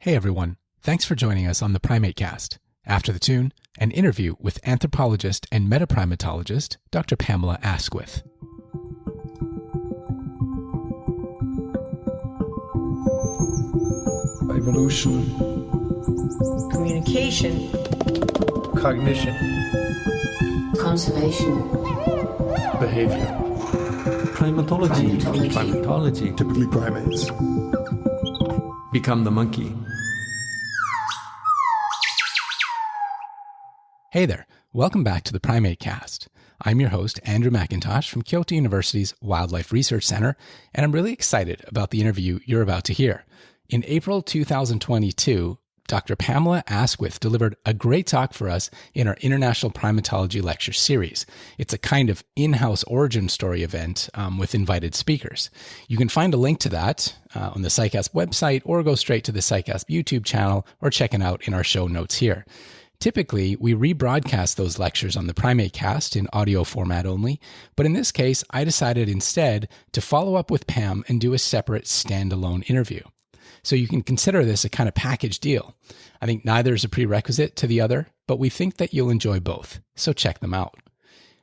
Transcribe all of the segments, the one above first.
Hey everyone, thanks for joining us on the PrimateCast. After the tune, an interview with anthropologist and metaprimatologist Dr. Pamela Asquith. Evolution, communication, cognition, conservation, behavior, primatology, typically primates. Become the monkey. Hey there, welcome back to the PrimateCast. I'm your host, Andrew McIntosh from Kyoto University's Wildlife Research Center, and I'm really excited about the interview you're about to hear. In April 2022, Dr. Pamela Asquith delivered a great talk for us in our International Primatology Lecture Series. It's a kind of in-house origin story event with invited speakers. You can find a link to that on the SciCast website, or go straight to the SciCast YouTube channel, or check it out in our show notes here. Typically, we rebroadcast those lectures on the PrimateCast in audio format only, but in this case, I decided instead to follow up with Pam and do a separate standalone interview. So you can consider this a kind of package deal. I think neither is a prerequisite to the other, but we think that you'll enjoy both, so check them out.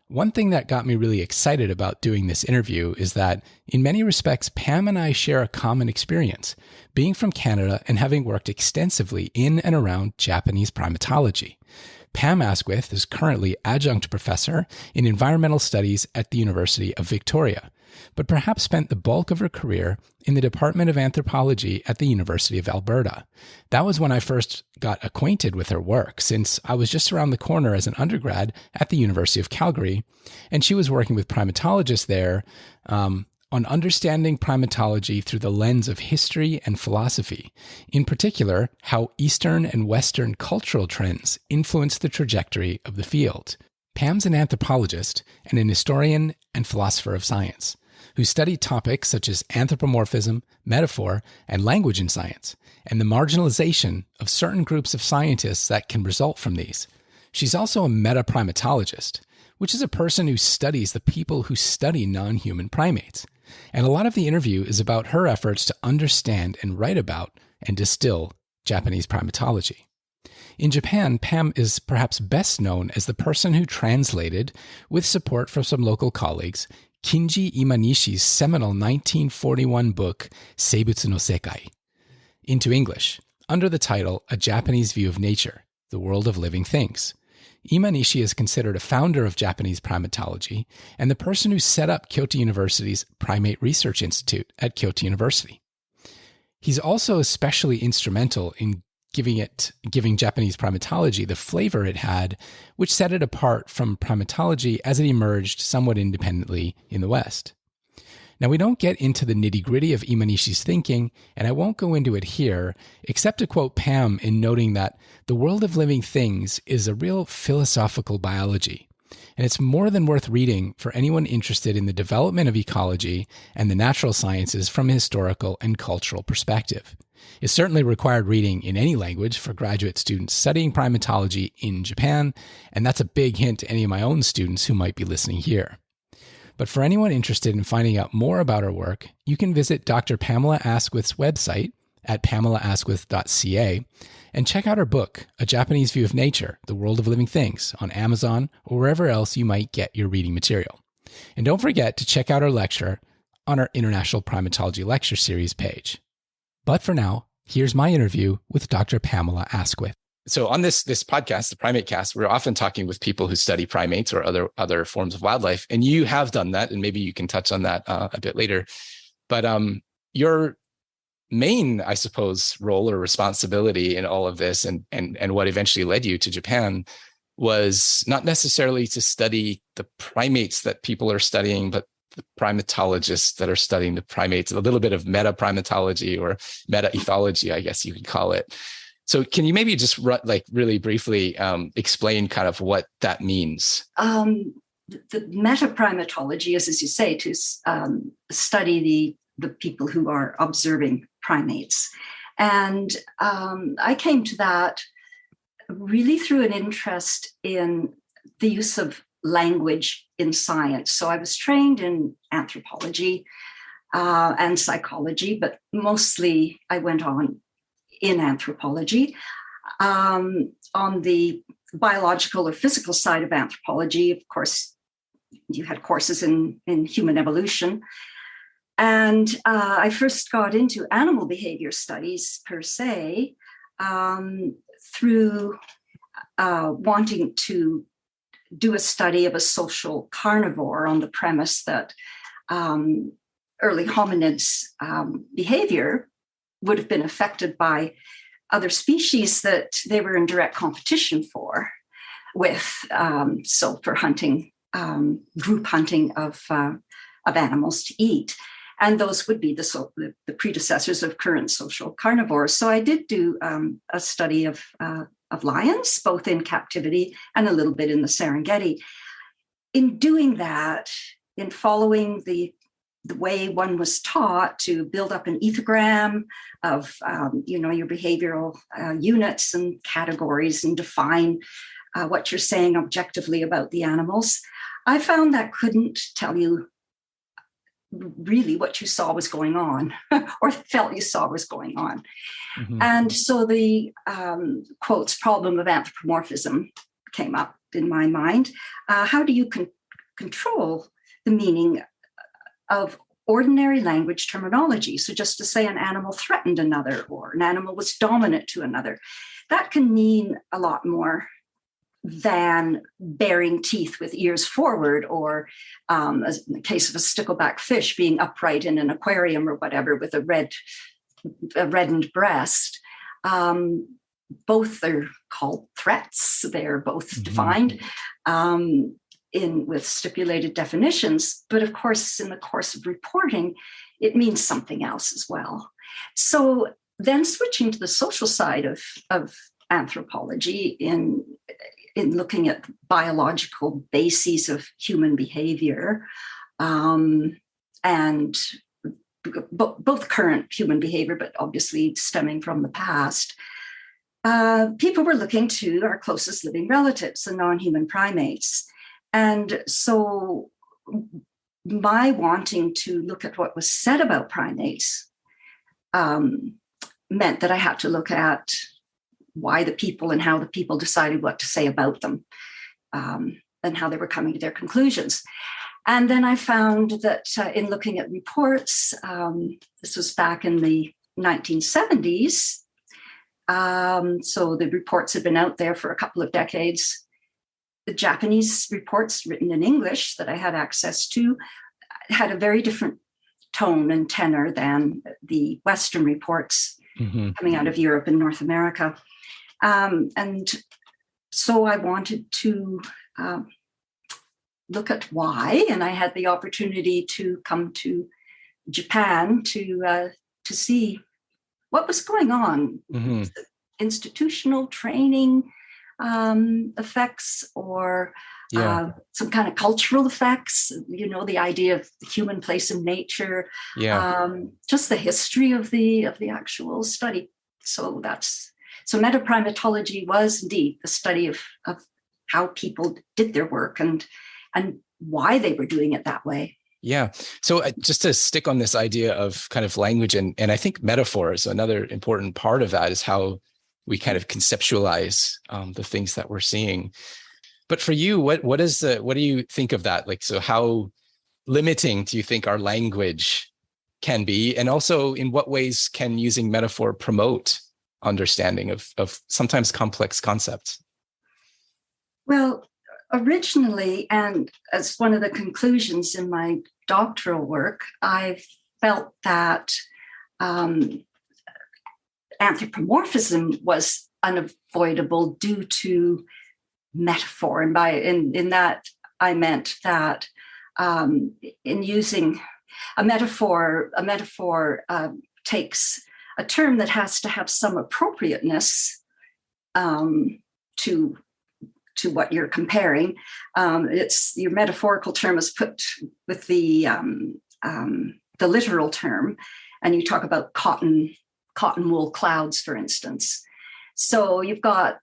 One thing that got me really excited about doing this interview is that, in many respects, Pam and I share a common experience, being from Canada and having worked extensively in and around Japanese primatology. Pam Asquith is currently adjunct professor in environmental studies at the University of Victoria, but perhaps spent the bulk of her career in the Department of Anthropology at the University of Alberta. That was when I first got acquainted with her work, since I was just around the corner as an undergrad at the University of Calgary, and she was working with primatologists there on understanding primatology through the lens of history and philosophy, in particular, how Eastern and Western cultural trends influence the trajectory of the field. Pam's an anthropologist and an historian and philosopher of science, who studied topics such as anthropomorphism, metaphor, and language in science, and the marginalization of certain groups of scientists that can result from these. She's also a metaprimatologist, which is a person who studies the people who study non-human primates. And a lot of the interview is about her efforts to understand and write about and distill Japanese primatology. In Japan, Pam is perhaps best known as the person who translated, with support from some local colleagues, Kinji Imanishi's seminal 1941 book, Seibutsu no Sekai, into English, under the title A Japanese View of Nature, The World of Living Things. Imanishi is considered a founder of Japanese primatology and the person who set up Kyoto University's Primate Research Institute at Kyoto University. He's also especially instrumental in giving Japanese primatology the flavor it had, which set it apart from primatology as it emerged somewhat independently in the West. Now, we don't get into the nitty-gritty of Imanishi's thinking, and I won't go into it here, except to quote Pam in noting that the world of living things is a real philosophical biology, and it's more than worth reading for anyone interested in the development of ecology and the natural sciences from a historical and cultural perspective. It's certainly required reading in any language for graduate students studying primatology in Japan, and that's a big hint to any of my own students who might be listening here. But for anyone interested in finding out more about her work, you can visit Dr. Pamela Asquith's website at pamelaasquith.ca and check out her book, A Japanese View of Nature, The World of Living Things, on Amazon or wherever else you might get your reading material. And don't forget to check out our lecture on our International Primatology Lecture Series page. But for now, here's my interview with Dr. Pamela Asquith. So on this podcast, the PrimateCast, we're often talking with people who study primates or other forms of wildlife, and you have done that, and maybe you can touch on that a bit later. But your main, I suppose, role or responsibility in all of this, and what eventually led you to Japan, was not necessarily to study the primates that people are studying, but the primatologists that are studying the primates, a little bit of meta-primatology or meta-ethology, I guess you could call it. So can you maybe just really briefly explain kind of what that means? The metaprimatology is, as you say, to study the people who are observing primates. And I came to that really through an interest in the use of language in science. So I was trained in anthropology and psychology, but mostly I went on in anthropology. On the biological or physical side of anthropology, of course, you had courses in human evolution. And I first got into animal behavior studies per se through wanting to do a study of a social carnivore on the premise that early hominids' behavior would have been affected by other species that they were in direct competition with. So for hunting, group hunting of animals to eat. And those would be the predecessors of current social carnivores. So I did do a study of lions, both in captivity and a little bit in the Serengeti. In doing that, in following the way one was taught to build up an ethogram of your behavioral units and categories and define what you're saying objectively about the animals, I found that couldn't tell you really what you saw was going on or felt you saw was going on. Mm-hmm. And so the quotes problem of anthropomorphism came up in my mind. How do you control the meaning of ordinary language terminology? So just to say an animal threatened another or an animal was dominant to another, that can mean a lot more than baring teeth with ears forward, or as in the case of a stickleback fish being upright in an aquarium or whatever with a reddened breast. Both are called threats. They're both defined with stipulated definitions. But of course, in the course of reporting, it means something else as well. So then switching to the social side of anthropology in looking at biological bases of human behavior, and both current human behavior, but obviously stemming from the past, people were looking to our closest living relatives, the non-human primates. And so my wanting to look at what was said about primates meant that I had to look at why the people and how the people decided what to say about them, and how they were coming to their conclusions. And then I found that in looking at reports, this was back in the 1970s, so the reports had been out there for a couple of decades. The Japanese reports written in English that I had access to had a very different tone and tenor than the Western reports coming out of Europe and North America. And so I wanted to look at why, and I had the opportunity to come to Japan to see what was going on. Institutional training effects, or some kind of cultural effects, the idea of the human place in nature, just the history of the actual study. So metaprimatology was indeed the study of how people did their work and why they were doing it that way. Yeah. So just to stick on this idea of kind of language, and I think metaphor is another important part of that, is how we kind of conceptualize the things that we're seeing. But for you, what do you think of that? Like, so how limiting do you think our language can be? And also, in what ways can using metaphor promote understanding of sometimes complex concepts? Well, originally, and as one of the conclusions in my doctoral work, I felt that anthropomorphism was unavoidable due to metaphor. And in that, I meant that in using a metaphor takes a term that has to have some appropriateness to what you're comparing. It's your metaphorical term is put with the literal term, and you talk about cotton wool clouds, for instance. So you've got,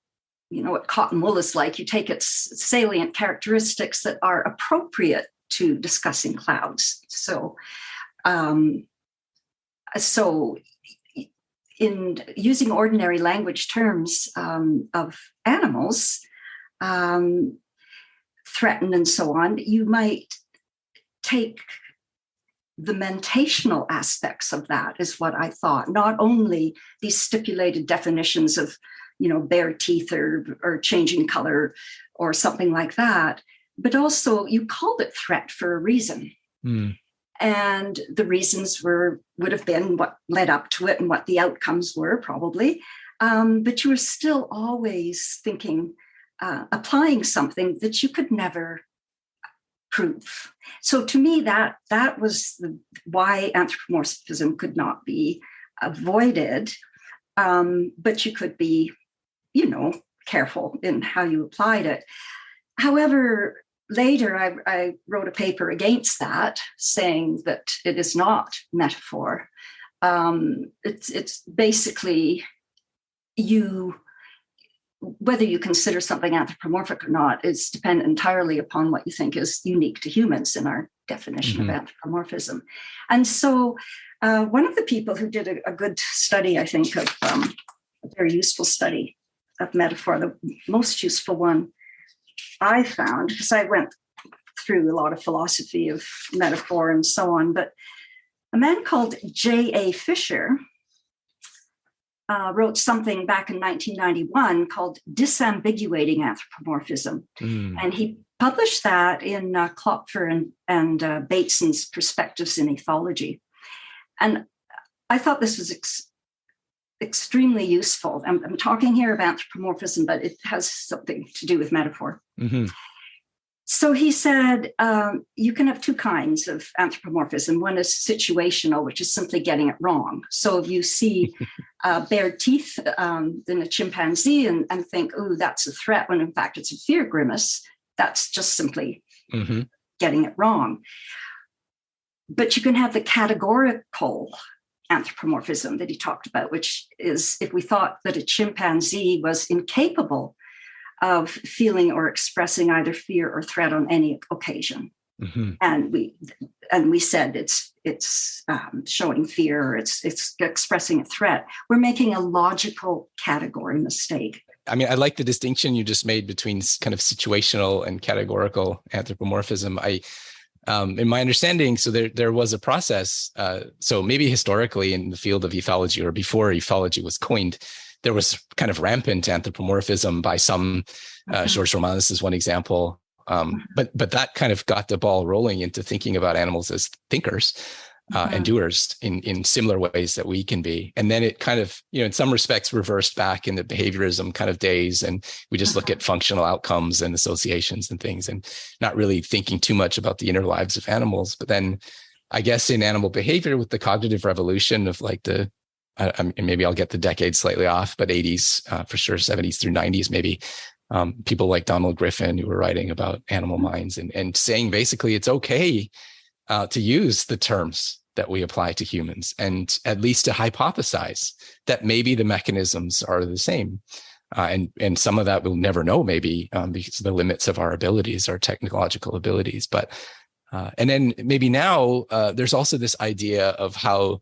what cotton wool is like. You take its salient characteristics that are appropriate to discussing clouds. So in using ordinary language terms of animals, threatened and so on, you might take the mentational aspects of that is what I thought, not only these stipulated definitions of, bare teeth or changing color or something like that, but also you called it threat for a reason. Mm. And the reasons would have been what led up to it and what the outcomes were probably. But you were still always thinking, applying something that you could never prove. So to me, that was why anthropomorphism could not be avoided. But you could be, careful in how you applied it. However, later I wrote a paper against that, saying that it is not metaphor. It's basically whether you consider something anthropomorphic or not is dependent entirely upon what you think is unique to humans in our definition of anthropomorphism. And so one of the people who did a good study, I think, of a very useful study of metaphor, the most useful one I found, because I went through a lot of philosophy of metaphor and so on, but a man called J.A. Fisher wrote something back in 1991 called Disambiguating Anthropomorphism. And he published that in Klopfer and Bateson's Perspectives in Ethology. And I thought this was extremely useful. I'm talking here about anthropomorphism, but it has something to do with metaphor. Mm-hmm. So he said, you can have two kinds of anthropomorphism. One is situational, which is simply getting it wrong. So if you see bare teeth in a chimpanzee and think, oh, that's a threat, when in fact it's a fear grimace, that's just simply getting it wrong. But you can have the categorical anthropomorphism that he talked about, which is if we thought that a chimpanzee was incapable of feeling or expressing either fear or threat on any occasion. And we said it's showing fear, or it's expressing a threat. We're making a logical category mistake. I mean, I like the distinction you just made between kind of situational and categorical anthropomorphism. In my understanding, so there was a process. So maybe historically in the field of ethology, or before ethology was coined, there was kind of rampant anthropomorphism by some. Georges Romanes is one example. But that kind of got the ball rolling into thinking about animals as thinkers and doers in similar ways that we can be. And then it kind of, in some respects reversed back in the behaviorism kind of days. And we just look at functional outcomes and associations and things, and not really thinking too much about the inner lives of animals. But then I guess in animal behavior, with the cognitive revolution of like maybe I'll get the decade slightly off, but 80s for sure, 70s through 90s, maybe. People like Donald Griffin, who were writing about animal minds and saying basically it's okay to use the terms that we apply to humans, and at least to hypothesize that maybe the mechanisms are the same. And some of that we'll never know, maybe because of the limits of our abilities, our technological abilities. But and then maybe now there's also this idea of how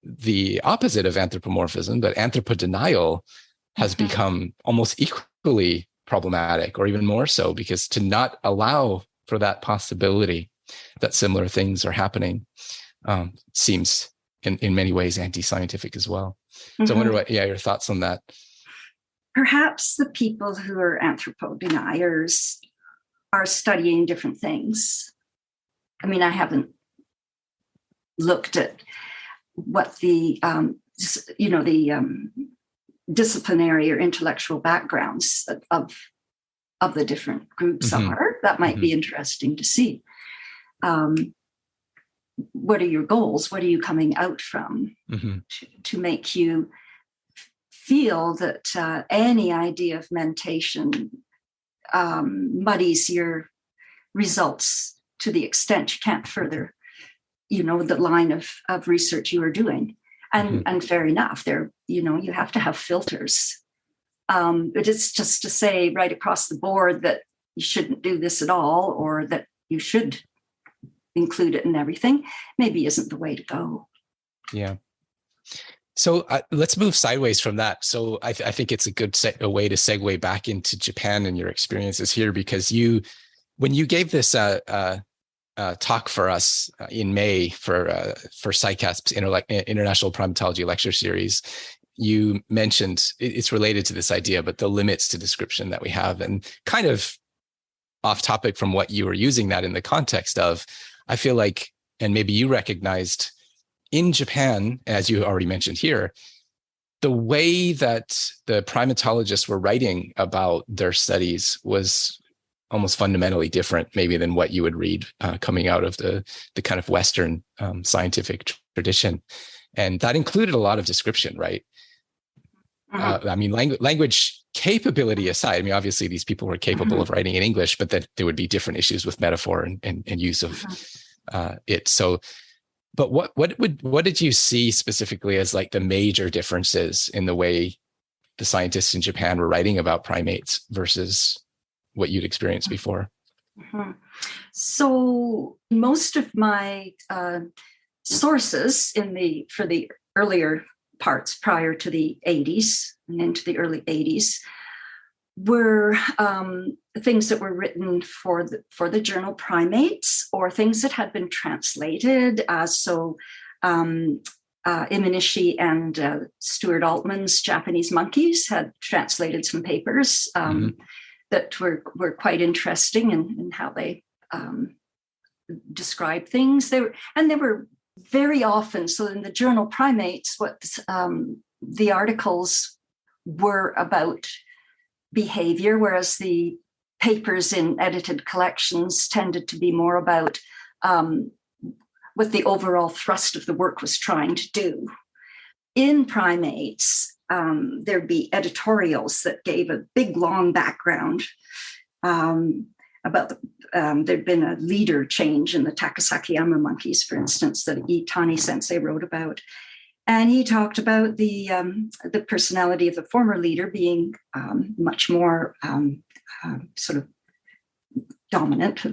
the opposite of anthropomorphism, but anthropodenial, has become almost equally problematic, or even more so, because to not allow for that possibility that similar things are happening seems in many ways anti-scientific as well. So I wonder what your thoughts on that. Perhaps the people who are anthropodeniers are studying different things. I mean, I haven't looked at what the disciplinary or intellectual backgrounds of the different groups are. That might be interesting to see. What are your goals? What are you coming out from to make you feel that any idea of mentation muddies your results to the extent you can't further, the line of research you are doing. And fair enough, you have to have filters. But it's just to say right across the board that you shouldn't do this at all, or that you should include it in everything, maybe isn't the way to go. Yeah. So let's move sideways from that. So I think it's a good a way to segue back into Japan and your experiences here, because when you gave this talk for us in May for SciCasp's International Primatology Lecture Series, you mentioned it's related to this idea, but the limits to description that we have, and kind of off topic from what you were using that in the context of, I feel like, and maybe you recognized in Japan, as you already mentioned here, the way that the primatologists were writing about their studies was almost fundamentally different, maybe, than what you would read coming out of the kind of Western scientific tradition. And that included a lot of description, right? I mean, language capability aside, I mean, obviously these people were capable of writing in English, but that there would be different issues with metaphor and use of it. So, but what did you see specifically as like the major differences in the way the scientists in Japan were writing about primates versus what you'd experienced before? So most of my sources for the earlier parts prior to the 80s and into the early 80s were things that were written for the journal Primates, or things that had been translated. Imanishi and Stuart Altman's Japanese Monkeys had translated some papers that were quite interesting in how they describe things. They were very often, so in the journal Primates, what the articles were about behavior, whereas the papers in edited collections tended to be more about what the overall thrust of the work was trying to do. In Primates, there'd be editorials that gave a big, long background about there'd been a leader change in the Takasakiyama monkeys, for instance, that Itani Sensei wrote about. And he talked about the personality of the former leader being much more sort of dominant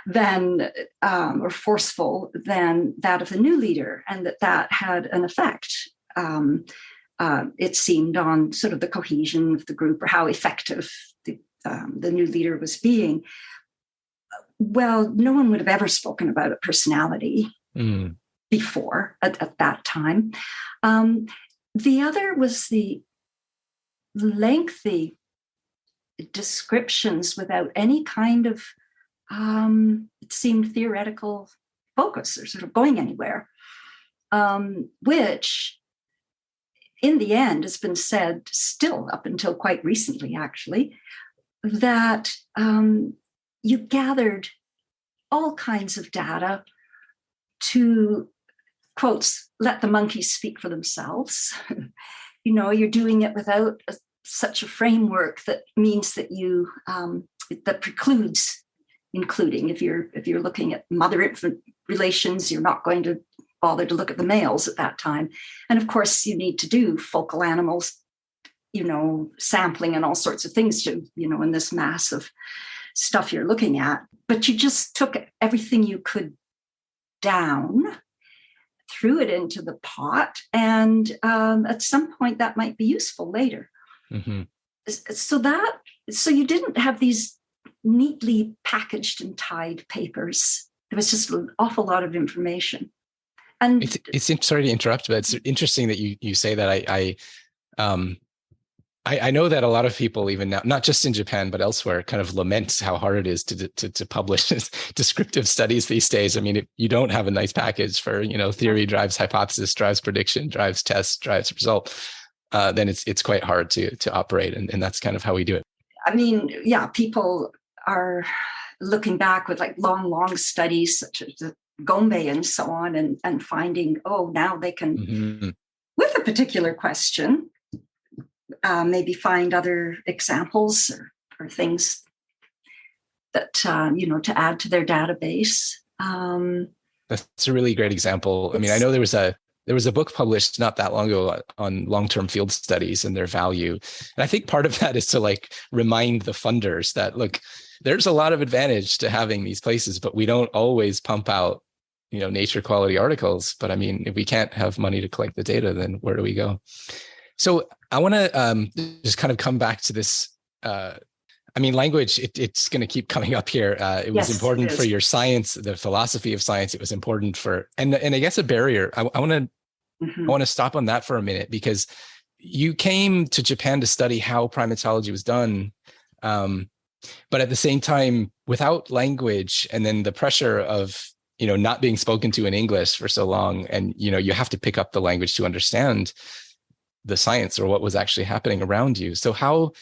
than or forceful than that of the new leader, and that had an effect. It seemed on sort of the cohesion of the group, or how effective the new leader was being. Well, no one would have ever spoken about a personality before at that time. The other was the lengthy descriptions without any kind of, it seemed, theoretical focus or sort of going anywhere, which in the end has been said still up until quite recently, actually, that you gathered all kinds of data to, quotes, let the monkeys speak for themselves. You're doing it without such a framework that means that you that precludes including. If you're looking at mother-infant relations, you're not going to bother to look at the males at that time. And of course, you need to do focal animals, sampling and all sorts of things to, in this mass of stuff you're looking at. But you just took everything you could down, threw it into the pot, and at some point that might be useful later. So you didn't have these neatly packaged and tied papers. There was just an awful lot of information. And it's sorry to interrupt, but it's interesting that you say that. I know that a lot of people, even now, not just in Japan but elsewhere, kind of lament how hard it is to publish descriptive studies these days. I mean, if you don't have a nice package for theory drives hypothesis, drives prediction, drives test, drives result, then it's quite hard to operate, and that's kind of how we do it. I mean, yeah, people are looking back with like long studies such as the Gombe and so on, and finding, now they can, with a particular question, maybe find other examples or things that, to add to their database. That's a really great example. I mean, I know there was a book published not that long ago on long-term field studies and their value. And I think part of that is to remind the funders that, look, there's a lot of advantage to having these places, but we don't always pump out Nature quality articles. But I mean, if we can't have money to collect the data, then where do we go? So I want to just kind of come back to this. Language, it's going to keep coming up here. It was important for your science, the philosophy of science. It was important for, and I guess a barrier. I want to stop on that for a minute, because you came to Japan to study how primatology was done. But at the same time, without language, and then the pressure of, not being spoken to in English for so long, and, you have to pick up the language to understand the science or what was actually happening around you. So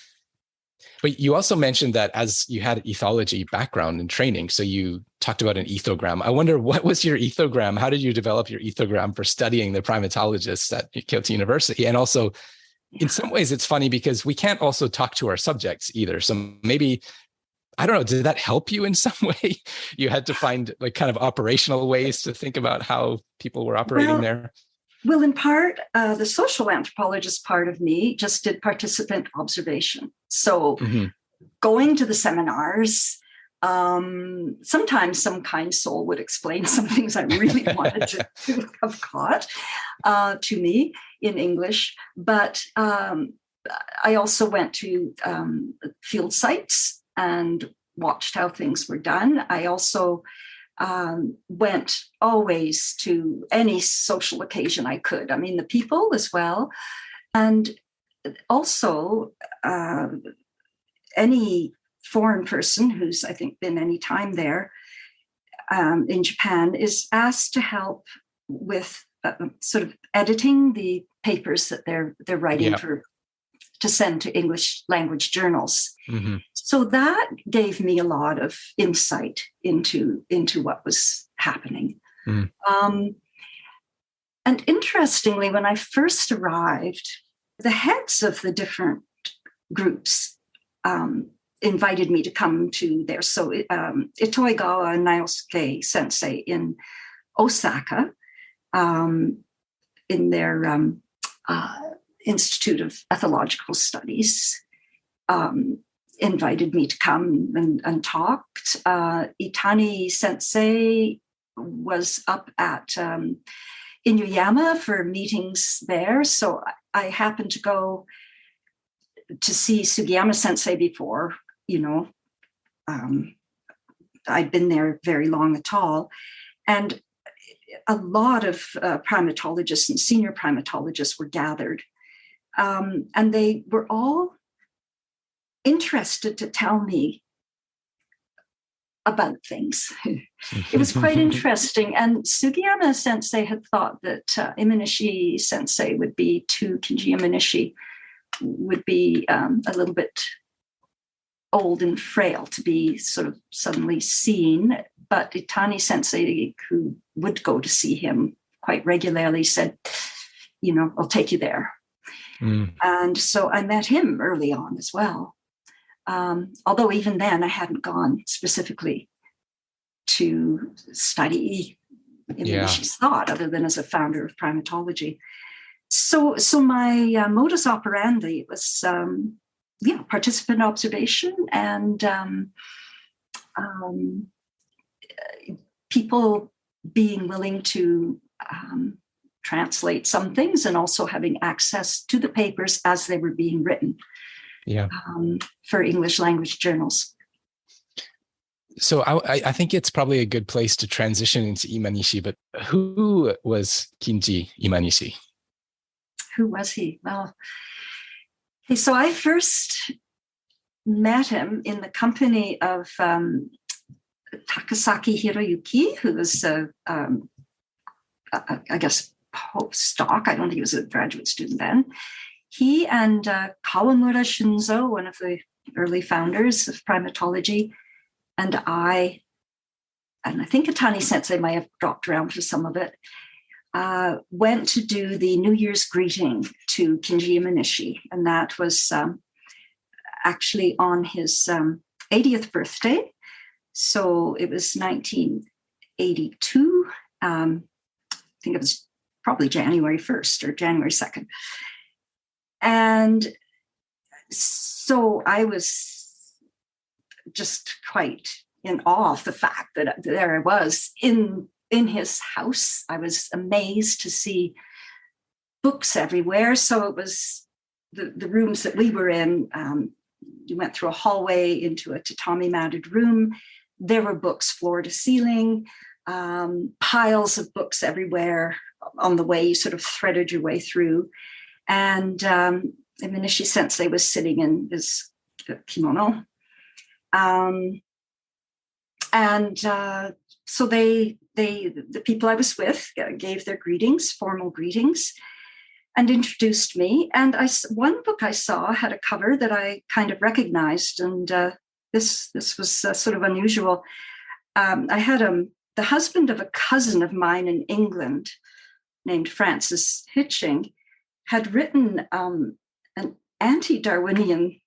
but you also mentioned that as you had ethology background and training, so you talked about an ethogram. I wonder, what was your ethogram? How did you develop your ethogram for studying the primatologists at Kyoto University? And also, in some ways, it's funny because we can't also talk to our subjects either. So maybe, I don't know, did that help you in some way? You had to find like kind of operational ways to think about how people were operating there? Well, in part, the social anthropologist part of me just did participant observation. So going to the seminars, sometimes some kind soul would explain some things I really wanted to have caught to me in English. But I also went to field sites and watched how things were done. I also went always to any social occasion I could. I mean, the people as well. And also any foreign person who's, I think, been any time there in Japan is asked to help with sort of editing the papers that they're writing to send to English language journals. So that gave me a lot of insight into what was happening. And interestingly, when I first arrived, the heads of the different groups invited me to come to their, so Itoigawa Naosuke sensei in Osaka, in their Institute of Ethological Studies, invited me to come and talked. Itani sensei was up at Inuyama for meetings there. So I happened to go to see Sugiyama sensei before, I'd been there very long at all. And a lot of primatologists and senior primatologists were gathered. And they were all interested to tell me about things. It was quite interesting. And Sugiyama sensei had thought that Imanishi sensei would be Kinji Imanishi would be a little bit old and frail to be sort of suddenly seen. But Itani sensei, who would go to see him quite regularly, said, I'll take you there. And so I met him early on as well. Although even then I hadn't gone specifically to study Imanishi's thought, other than as a founder of primatology. So my modus operandi was, participant observation and people being willing to translate some things and also having access to the papers as they were being written for English language journals. So I think it's probably a good place to transition into Imanishi, but who was Kinji Imanishi? Who was he? Well, so I first met him in the company of Takasaki Hiroyuki, who was, I guess, postdoc. I don't think he was a graduate student then. He and Kawamura Shunzo, one of the early founders of primatology, and I think Itani sensei might have dropped around for some of it, went to do the New Year's greeting to Kinji Imanishi. And that was actually on his 80th birthday. So it was 1982. I think it was probably January 1st or January 2nd. And so I was just quite in awe of the fact that there I was in in his house. I was amazed to see books everywhere. So it was the rooms that we were in. You went through a hallway into a tatami matted room. There were books floor to ceiling, piles of books everywhere. On the way, you sort of threaded your way through. And Imanishi Sensei was sitting in his kimono. So the people I was with gave their greetings, formal greetings, and introduced me. And one book I saw had a cover that I kind of recognized, and this was sort of unusual. I had the husband of a cousin of mine in England, named Francis Hitching, had written an anti-Darwinian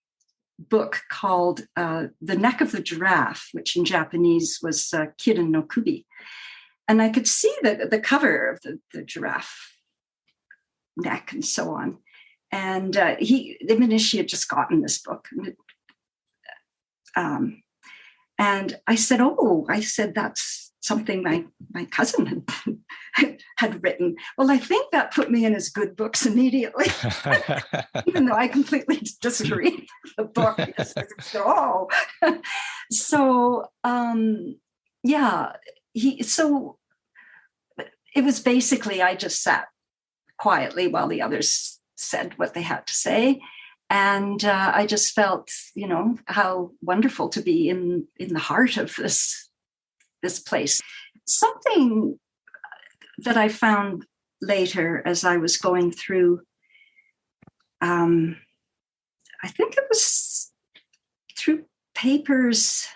book called The Neck of the Giraffe, which in Japanese was Kirin no Kubi. And I could see the cover of the giraffe neck and so on. And Imanishi had just gotten this book. And I said, that's something my cousin had written. Well, I think that put me in his good books immediately, even though I completely disagree with the book. So it was basically, I just sat quietly while the others said what they had to say. And I just felt, how wonderful to be in the heart of this place. Something that I found later as I was going through, I think it was through papers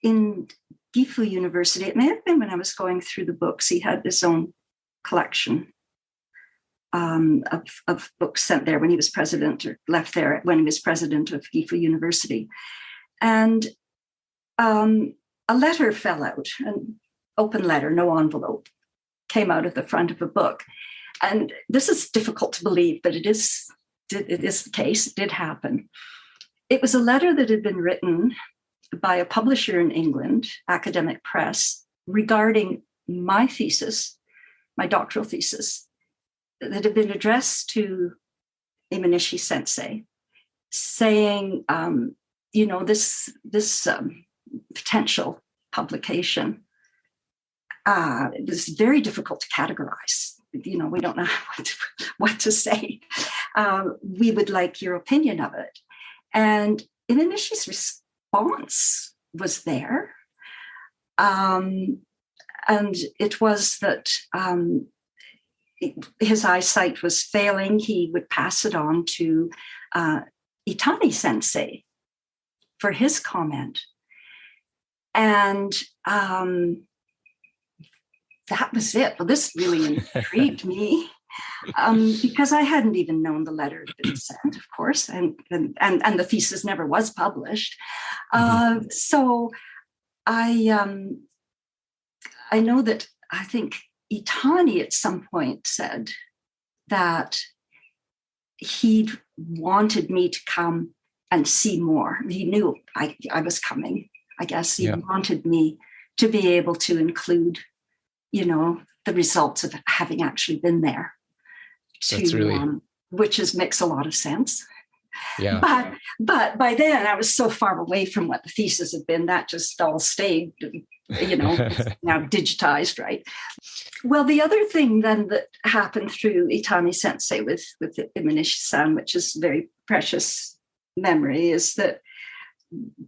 in Gifu University. It may have been when I was going through the books. He had his own collection of books sent there when he was president, or left there when he was president of Gifu University. And a letter fell out, an open letter, no envelope, came out of the front of a book. And this is difficult to believe, but it is the case. It did happen. It was a letter that had been written by a publisher in England, Academic Press, regarding my thesis, my doctoral thesis, that had been addressed to Imanishi Sensei, saying, this potential publication, it was very difficult to categorize. We don't know what to say. We would like your opinion of it. And Imanishi's response was there. And it was that his eyesight was failing. He would pass it on to Itani Sensei for his comment. And that was it. Well, this really intrigued me because I hadn't even known the letter had been sent, of course, and the thesis never was published. So I know that I think Itani at some point said that he wanted me to come and see more. He knew I was coming. I guess he wanted me to be able to include, the results of having actually been there. Which makes a lot of sense. Yeah. But by then I was so far away from what the thesis had been, that just all stayed, now digitized, right? Well, the other thing then that happened through Itani Sensei with Imanishi-san, which is a very precious memory, is that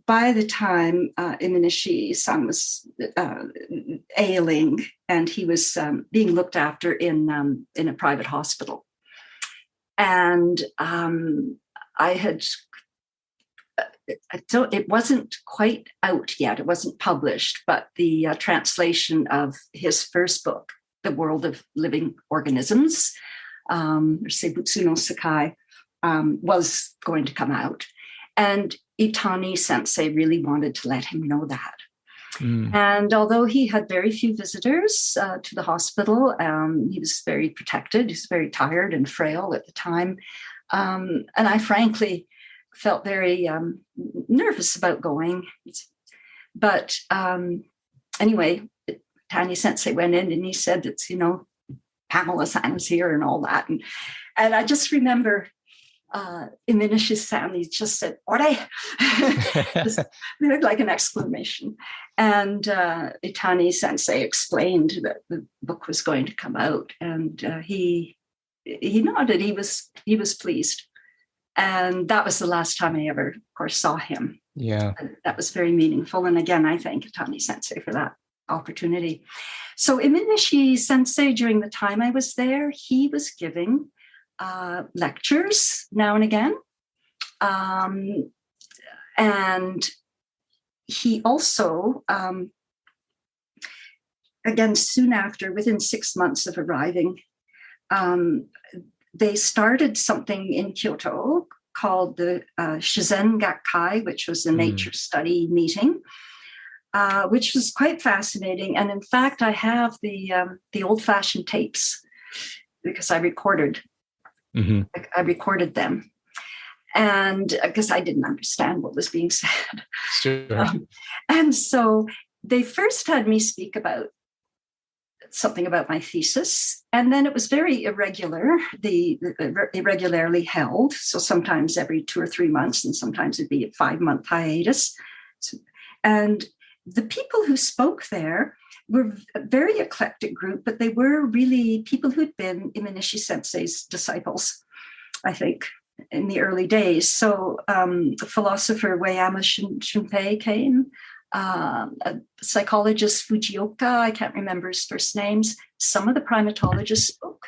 by the time Imanishi-san was ailing and he was being looked after in a private hospital, and it wasn't quite out yet. It wasn't published, but the translation of his first book, The World of Living Organisms, Seibutsu no Sakai, was going to come out. And Itani Sensei really wanted to let him know that. And although he had very few visitors to the hospital, he was very protected. He was very tired and frail at the time. And I frankly felt very nervous about going. But anyway, Tanya Sensei went in and he said, it's, Pamela San's here and all that. And I just remember Iminishi-san, he just said, "Ore!" Just like an exclamation. And Itani Sensei explained that the book was going to come out, and he nodded. He was pleased, and that was the last time I ever, of course, saw him. Yeah, and that was very meaningful. And again, I thank Itani Sensei for that opportunity. So Iminishi Sensei, during the time I was there, he was giving lectures now and again. And he also, again, soon after, within 6 months of arriving, they started something in Kyoto called the Shizen Gakkai, which was a nature study meeting, which was quite fascinating. And in fact, I have the old-fashioned tapes because I recorded them. And because I didn't understand what was being said. Sure. And so they first had me speak about something about my thesis. And then it was very irregular, irregularly held. So sometimes every 2 or 3 months, and sometimes it'd be a 5-month hiatus. And the people who spoke there were a very eclectic group, but they were really people who'd been Iminishi Sensei's disciples, I think, in the early days. So the philosopher Ueyama Shunpei came, a psychologist Fujioka, I can't remember his first names. Some of the primatologists spoke.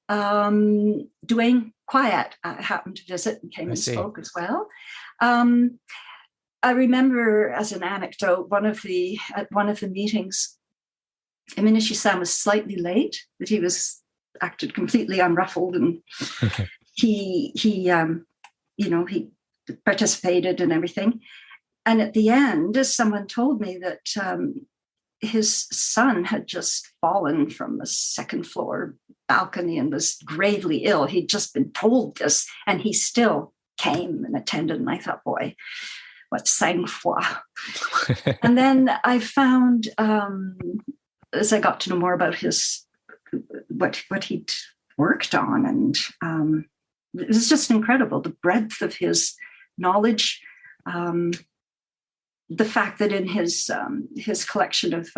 Duane Quiet happened to visit and came and spoke as well. I remember, as an anecdote, at one of the meetings, Iminishi-san was slightly late, but he acted completely unruffled, and he participated and everything. And at the end, someone told me that his son had just fallen from a second floor balcony and was gravely ill. He'd just been told this, and he still came and attended. And I thought, boy, what sang-froid. And then I found, as I got to know more about what he'd worked on, and it was just incredible, the breadth of his knowledge, the fact that in his collection of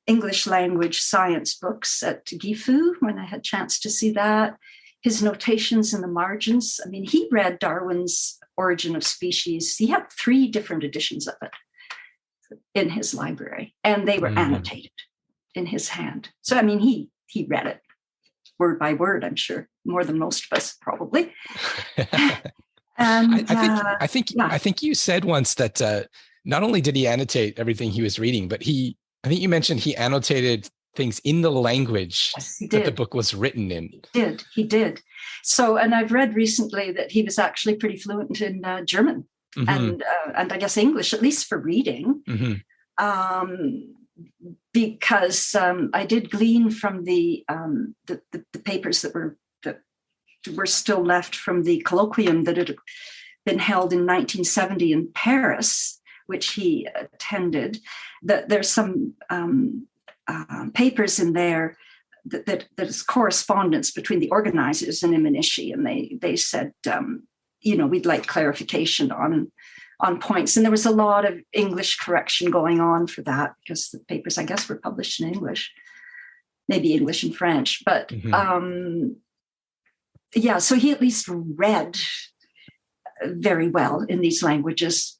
English language science books at Gifu, when I had a chance to see that, his notations in the margins. I mean, he read Darwin's Origin of Species. He had 3 different editions of it in his library, and they were annotated in his hand. So, I mean, he read it word by word, I'm sure, more than most of us probably. And I think you said once that not only did he annotate everything he was reading, but I think you mentioned he annotated things in the language that the book was written in. He did. So, and I've read recently that he was actually pretty fluent in German and I guess English, at least for reading, because I did glean from the papers that were still left from the colloquium that had been held in 1970 in Paris, which he attended, that there's some papers in there that is correspondence between the organizers and Iminishi, and they said, we'd like clarification on points. And there was a lot of English correction going on for that, because the papers, I guess, were published in English, maybe English and French. But so he at least read very well in these languages,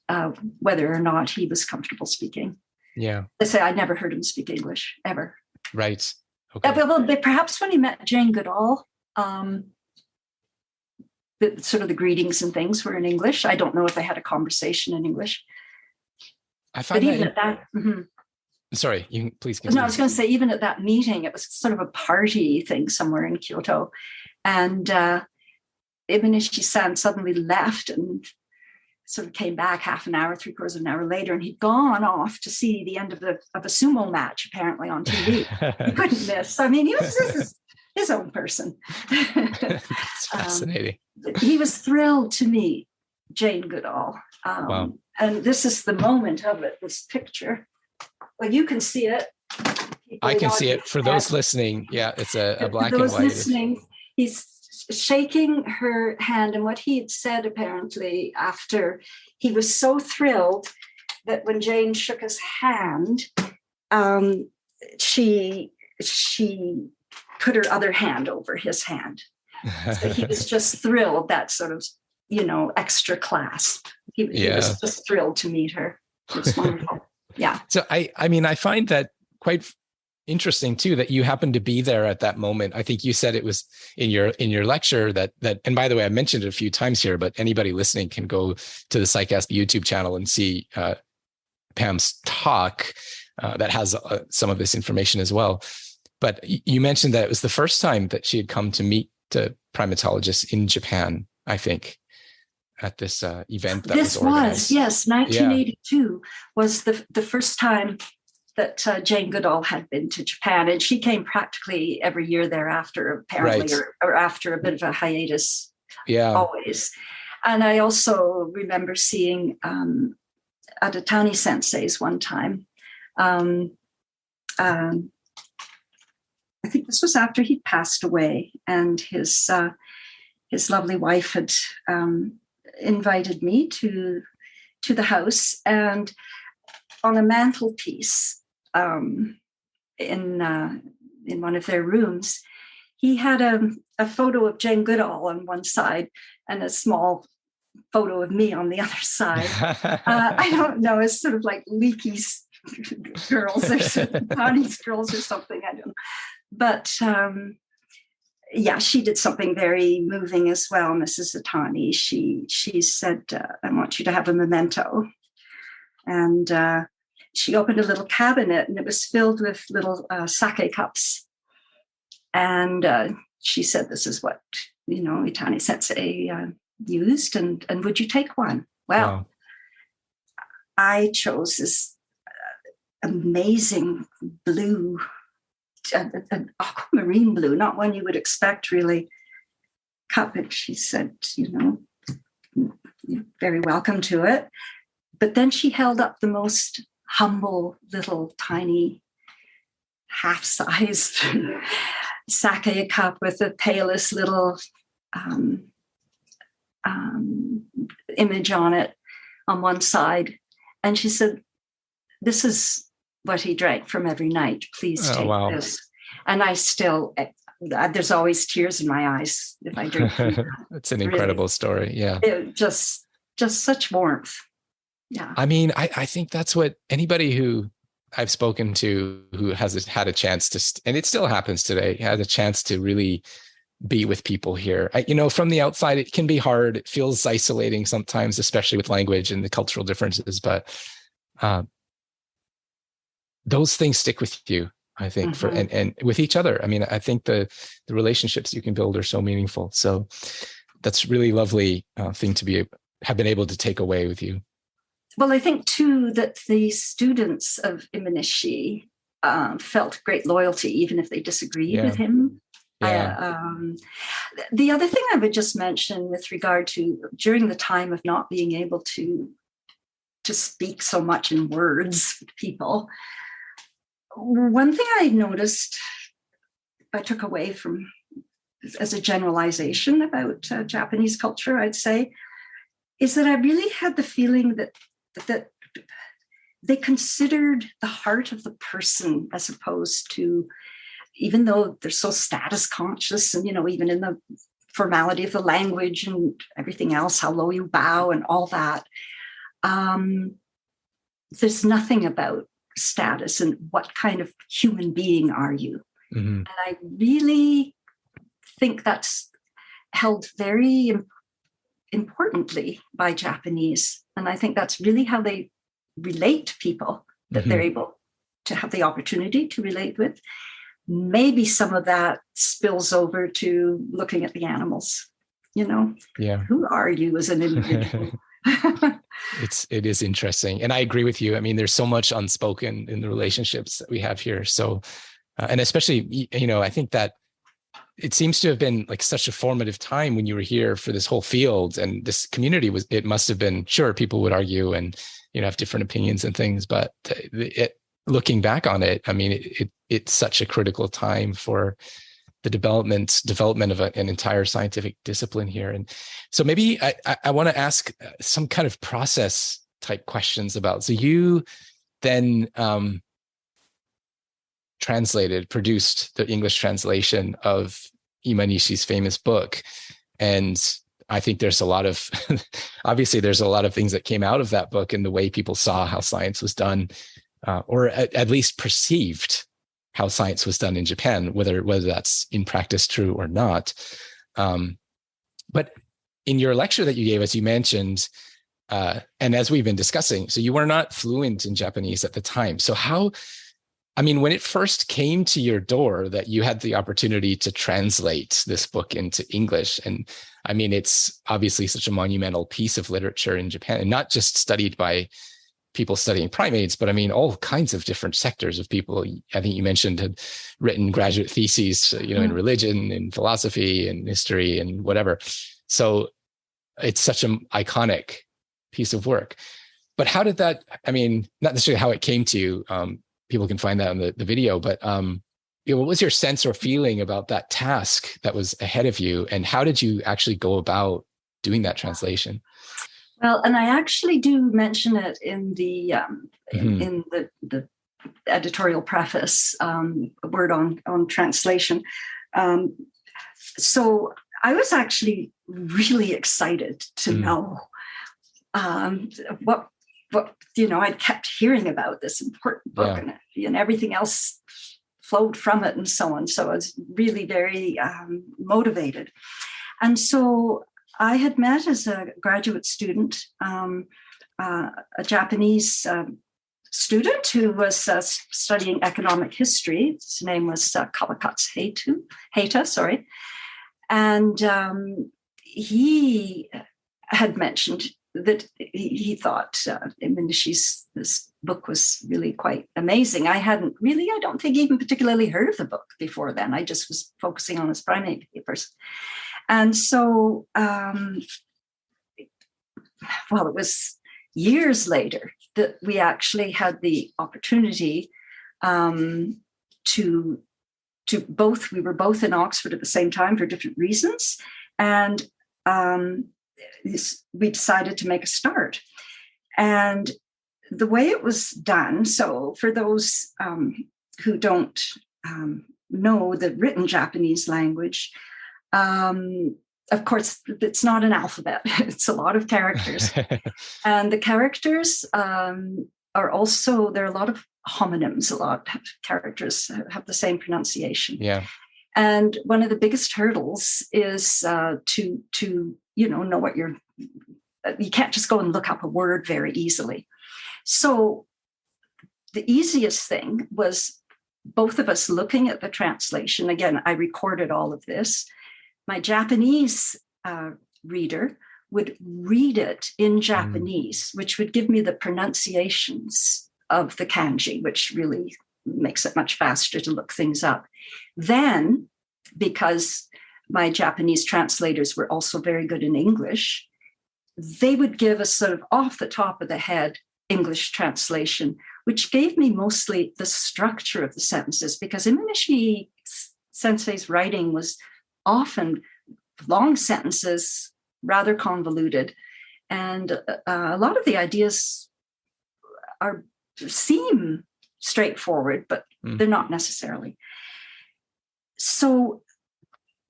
whether or not he was comfortable speaking. Yeah. They say I'd never heard him speak English, ever. Right. Okay. Well, perhaps when he met Jane Goodall, the greetings and things were in English. I don't know if they had a conversation in English. I find but even at that. Sorry, you can please continue. No, I was going to say, even at that meeting, it was sort of a party thing somewhere in Kyoto. And Iminishi-san suddenly left and sort of came back half an hour, 3/4 of an hour later, and he'd gone off to see the end of a sumo match, apparently, on TV. He couldn't miss. I mean, he was his own person. That's fascinating. He was thrilled to meet Jane Goodall. Wow. And this is the moment of it, this picture. Well, you can see it. I can see it for those listening. Yeah, it's a black and those white. Listening, he's shaking her hand, and what he had said apparently after, he was so thrilled that when Jane shook his hand, she put her other hand over his hand. So he was just thrilled, that sort of, extra clasp. He was just thrilled to meet her. It was wonderful. Yeah. So I find that quite interesting too, that you happened to be there at that moment. I think you said it was in your lecture that, and by the way, I mentioned it a few times here, but anybody listening can go to the PsyCast YouTube channel and see Pam's talk that has some of this information as well. But you mentioned that it was the first time that she had come to meet primatologists in Japan, I think, at this event that was organized. Yes, 1982 was the first time that Jane Goodall had been to Japan, and she came practically every year thereafter, apparently, right. or after a bit of a hiatus, always. And I also remember seeing Adatani Sensei's one time. I think this was after he'd passed away, and his lovely wife had invited me to the house, and on a mantelpiece in one of their rooms, he had a photo of Jane Goodall on one side and a small photo of me on the other side. I don't know, it's sort of like leaky girls or Bonnie's girls or something. I don't know. But she did something very moving as well, Mrs. Atani. She said, I want you to have a memento. And she opened a little cabinet, and it was filled with little sake cups. And she said, this is what, Itani Sensei used, and would you take one? Well, wow. I chose this amazing blue, an aquamarine blue, not one you would expect really, cup. And she said, you're very welcome to it. But then she held up the most humble little tiny half-sized sake cup with the palest little image on it on one side. And she said, this is what he drank from every night. Please take this. And I still, there's always tears in my eyes if I drink. It's an incredible story. Yeah. It just such warmth. Yeah. I mean, I think that's what anybody who I've spoken to who has had a chance to, and it still happens today, had a chance to really be with people here. From the outside, it can be hard. It feels isolating sometimes, especially with language and the cultural differences, but those things stick with you, I think, mm-hmm. and with each other. I mean, I think the relationships you can build are so meaningful. So that's really lovely thing to have been able to take away with you. Well, I think too that the students of Imanishi felt great loyalty, even if they disagreed with him. Yeah. The other thing I would just mention with regard to during the time of not being able to speak so much in words with people, one thing I noticed, I took away from as a generalization about Japanese culture, I'd say, is that I really had the feeling that they considered the heart of the person as opposed to, even though they're so status conscious and, even in the formality of the language and everything else, how low you bow and all that, there's nothing about status and what kind of human being are you. Mm-hmm. And I really think that's held very importantly by Japanese. And I think that's really how they relate to people that mm-hmm. they're able to have the opportunity to relate with. Maybe some of that spills over to looking at the animals, Who are you as an individual? It is interesting. And I agree with you. I mean, there's so much unspoken in the relationships that we have here. So, and especially, I think that it seems to have been like such a formative time when you were here for this whole field, and this community it must have been, sure, people would argue and, have different opinions and things, but looking back on it, I mean, it's such a critical time for the development of an entire scientific discipline here. And so maybe I want to ask some kind of process type questions about, so you then produced the English translation of Imanishi's famous book. And I think there's a lot of, obviously there's a lot of things that came out of that book and the way people saw how science was done, or at least perceived how science was done in Japan, whether that's in practice true or not. But in your lecture that you gave us, you mentioned, and as we've been discussing, so you were not fluent in Japanese at the time. So when it first came to your door that you had the opportunity to translate this book into English, and it's obviously such a monumental piece of literature in Japan, and not just studied by people studying primates, but all kinds of different sectors of people. I think you mentioned had written graduate theses, in religion and philosophy and history and whatever. So it's such an iconic piece of work. But how did that, not necessarily how it came to you, people can find that on the video, but what was your sense or feeling about that task that was ahead of you, and how did you actually go about doing that translation? Well, and I actually do mention it in the in the editorial preface, a word on translation. So I was actually really excited to know what I'd kept hearing about this important book, and everything else flowed from it, and so on. So I was really very motivated, and so I had met as a graduate student a Japanese student who was studying economic history. His name was Kawakatsu Heita, and he had mentioned that he thought Imanishi's this book was really quite amazing. I don't think even particularly heard of the book before then. I just was focusing on his primate papers. And so, it was years later that we actually had the opportunity to both, we were both in Oxford at the same time for different reasons. And we decided to make a start. And the way it was done, so for those who don't know the written Japanese language, of course, it's not an alphabet. It's a lot of characters. And the characters are also, there are a lot of homonyms, a lot of characters have the same pronunciation. Yeah. And one of the biggest hurdles is to know what you can't just go and look up a word very easily. So the easiest thing was both of us looking at the translation. Again, I recorded all of this. My Japanese reader would read it in Japanese, which would give me the pronunciations of the kanji, which really makes it much faster to look things up. Then, because my Japanese translators were also very good in English, they would give a sort of off the top of the head English translation, which gave me mostly the structure of the sentences, because Imanishi Sensei's writing was often long sentences, rather convoluted. And a lot of the ideas seem straightforward, but they're not necessarily. So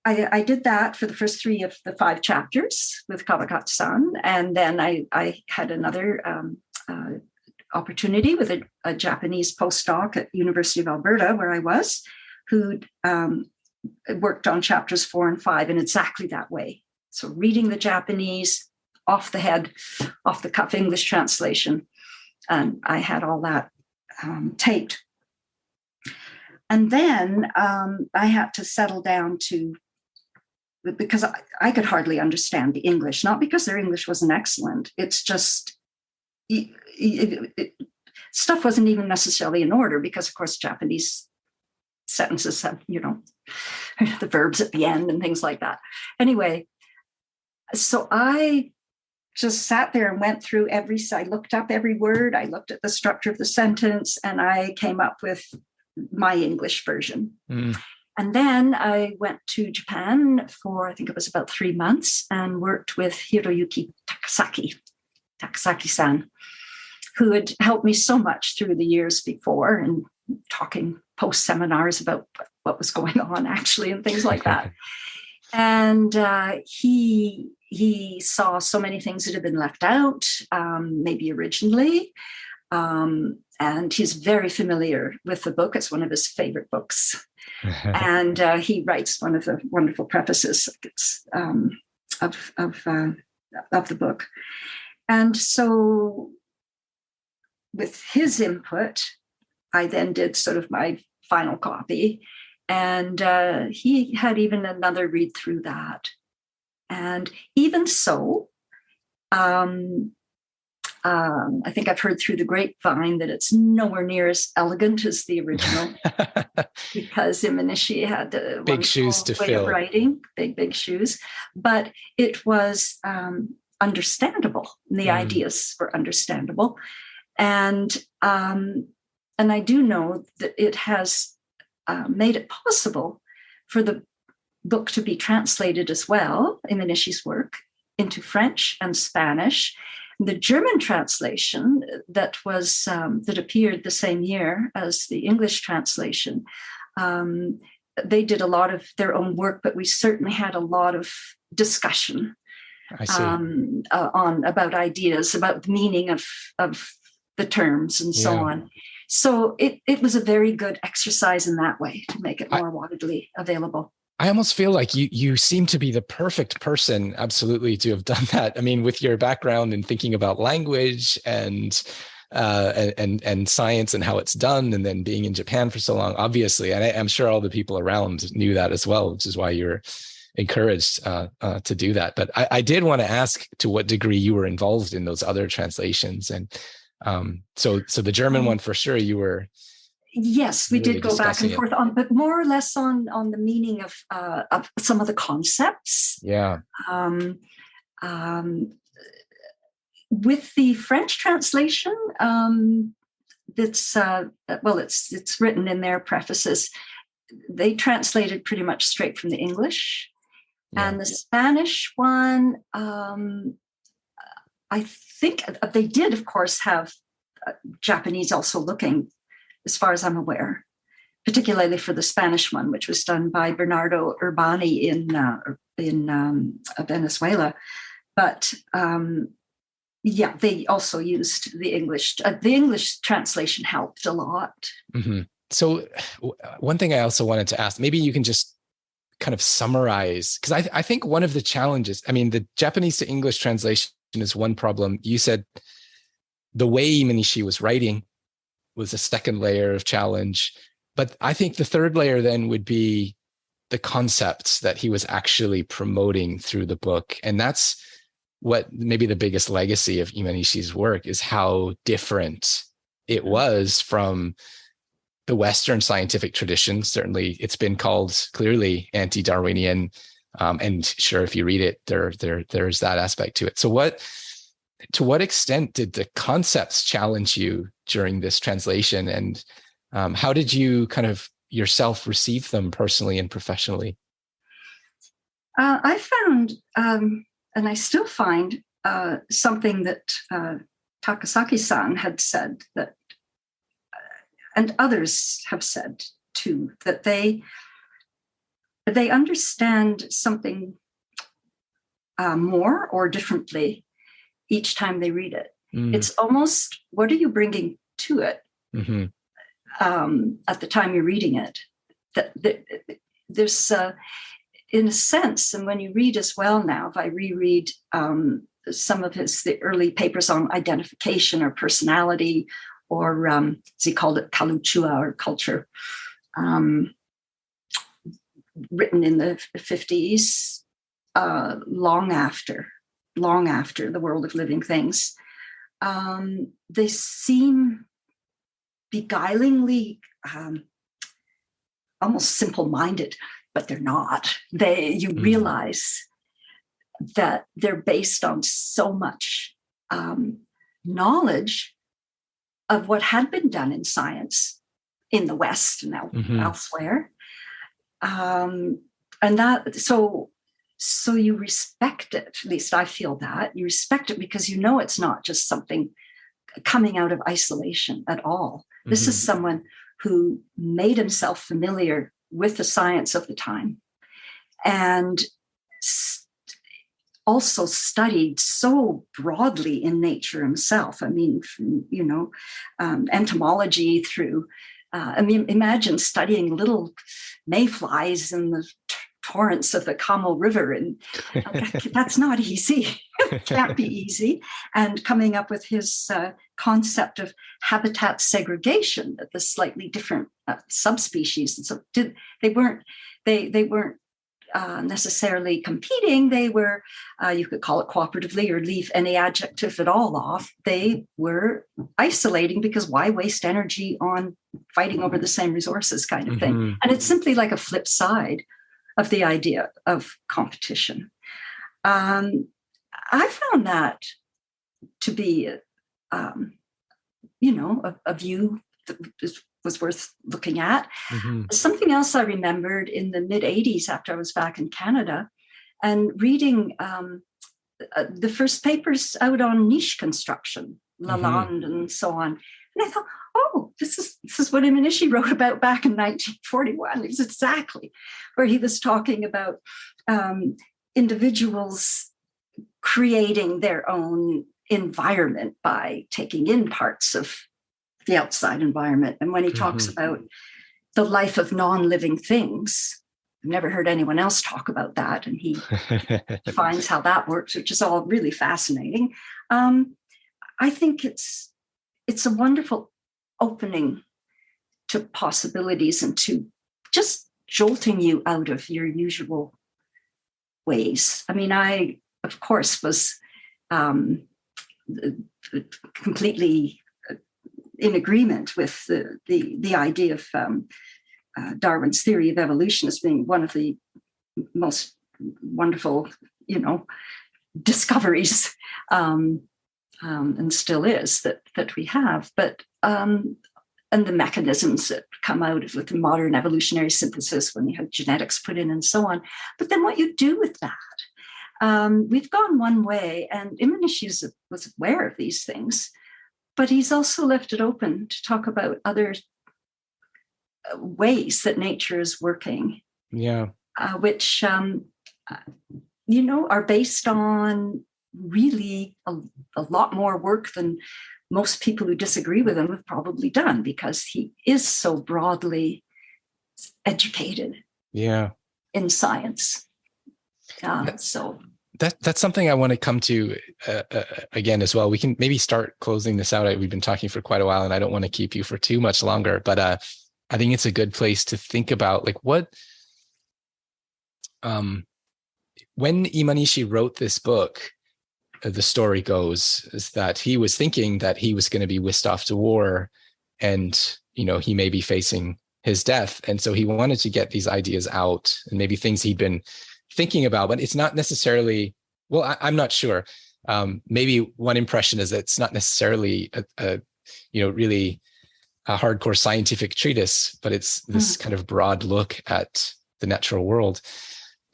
I did that for the first 3 of the 5 chapters with Kawakatsu-san. And then I had another opportunity with a Japanese postdoc at University of Alberta, where I was, who worked on chapters 4 and 5 in exactly that way. So reading the Japanese, off the cuff English translation. And I had all that taped. And then I had to settle down because I could hardly understand the English, not because their English wasn't excellent. It's just, stuff wasn't even necessarily in order, because of course Japanese sentences have, the verbs at the end and things like that. Anyway, so I just sat there and went through I looked up every word, I looked at the structure of the sentence, and I came up with my English version. Mm. And then I went to Japan for, I think it was about 3 months, and worked with Hiroyuki Takasaki-san, who had helped me so much through the years before, and talking post seminars about what was going on actually and things like that. And he saw so many things that had been left out, maybe originally. And he's very familiar with the book. It's one of his favorite books. And he writes one of the wonderful prefaces of the book. And so with his input, I then did sort of my final copy. And he had even another read through that. And even so, I think I've heard through the grapevine that it's nowhere near as elegant as the original, because Imanishi had a big shoes to way fill. of writing, big shoes. But it was understandable. The ideas were understandable, and I do know that it has made it possible for the book to be translated as well, Imanishi's work, into French and Spanish. The German translation that was that appeared the same year as the English translation, they did a lot of their own work, but we certainly had a lot of discussion about ideas, about the meaning of the terms and so on. So it was a very good exercise in that way to make it more widely available. I almost feel like you seem to be the perfect person, absolutely, to have done that. I mean, with your background in thinking about language and science and how it's done, and then being in Japan for so long, obviously, and I'm sure all the people around knew that as well, which is why you're encouraged to do that. But I did want to ask to what degree you were involved in those other translations, and so the German one for sure you were. Yes, we really did go back and forth on, but more or less on the meaning of some of the concepts. Yeah. With the French translation, it's written in their prefaces. They translated pretty much straight from the English, and the Spanish one, I think they did, of course, have Japanese also looking, as far as I'm aware, particularly for the Spanish one, which was done by Bernardo Urbani in Venezuela. But they also used the English. The English translation helped a lot. Mm-hmm. So one thing I also wanted to ask, maybe you can just kind of summarize, because I think one of the challenges, I mean, the Japanese to English translation is one problem. You said the way Imanishi was writing was a second layer of challenge. But I think the third layer then would be the concepts that he was actually promoting through the book. And that's what maybe the biggest legacy of Imanishi's work is, how different it was from the Western scientific tradition. Certainly it's been called clearly anti-Darwinian. And sure, if you read it, there's that aspect to it. So to what extent did the concepts challenge you during this translation, and how did you kind of yourself receive them personally and professionally? I found, and I still find, something that Takasaki-san had said, that, and others have said too, that they understand something more or differently each time they read it. It's almost, what are you bringing to it at the time you're reading it? That there's, in a sense, and when you read as well now, if I reread some of the early papers on identification or personality, or as he called it, kaluchua, or culture, written in the 50s, long after the world of living things, they seem beguilingly almost simple-minded, but they're not. You realize that they're based on so much knowledge of what had been done in science in the West and Mm-hmm. elsewhere. And that, so you respect it, at least I feel that. You respect it because you know it's not just something coming out of isolation at all. Mm-hmm. This is someone who made himself familiar with the science of the time and also studied so broadly in nature himself. I mean, entomology through, imagine studying little mayflies in the torrents of the Kamo River. And that's not easy. It can't be easy. And coming up with his concept of habitat segregation, that the slightly different subspecies. And so they weren't necessarily competing. They were, you could call it cooperatively or leave any adjective at all off. They were isolating because why waste energy on fighting over the same resources kind of thing? Mm-hmm. And it's simply like a flip side of the idea of competition. I found that to be, a view that was worth looking at. Mm-hmm. Something else I remembered in the mid-'80s after I was back in Canada and reading the first papers out on niche construction, Lalande and so on. And I thought, oh, this is what Imanishi wrote about back in 1941. It's exactly where he was talking about individuals creating their own environment by taking in parts of the outside environment. And when he talks about the life of non-living things, I've never heard anyone else talk about that. And he defines how that works, which is all really fascinating. I think it's a wonderful opening to possibilities and to just jolting you out of your usual ways. I mean, I, of course, was completely in agreement with the idea of Darwin's theory of evolution as being one of the most wonderful, discoveries, and still is that we have. But and the mechanisms that come out of with modern evolutionary synthesis when you have genetics put in and so on. But then what you do with that? We've gone one way, and Imanishi was aware of these things, but he's also left it open to talk about other ways that nature is working. Yeah. Which, are based on really a lot more work than most people who disagree with him have probably done, because he is so broadly educated in science. So that's something I want to come to again as well. We can maybe start closing this out. We've been talking for quite a while, and I don't want to keep you for too much longer, but I think it's a good place to think about like what when Imanishi wrote this book, the story goes is that he was thinking that he was going to be whisked off to war, and he may be facing his death, and so he wanted to get these ideas out and maybe things he'd been thinking about, but it's not necessarily, well, I'm not sure. Maybe one impression is that it's not necessarily a really a hardcore scientific treatise, but it's this kind of broad look at the natural world,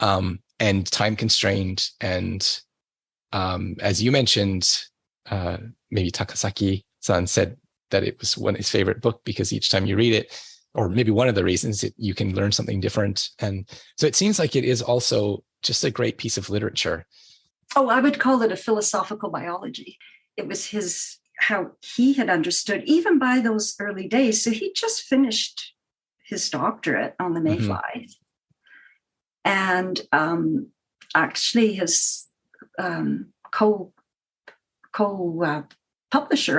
and time constrained. And as you mentioned, maybe Takasaki-san said that it was one of his favorite book because each time you read it, or maybe one of the reasons, you can learn something different. And so it seems like it is also just a great piece of literature. Oh, I would call it a philosophical biology. It was how he had understood, even by those early days. So he just finished his doctorate on the mayflies. And actually his co-publisher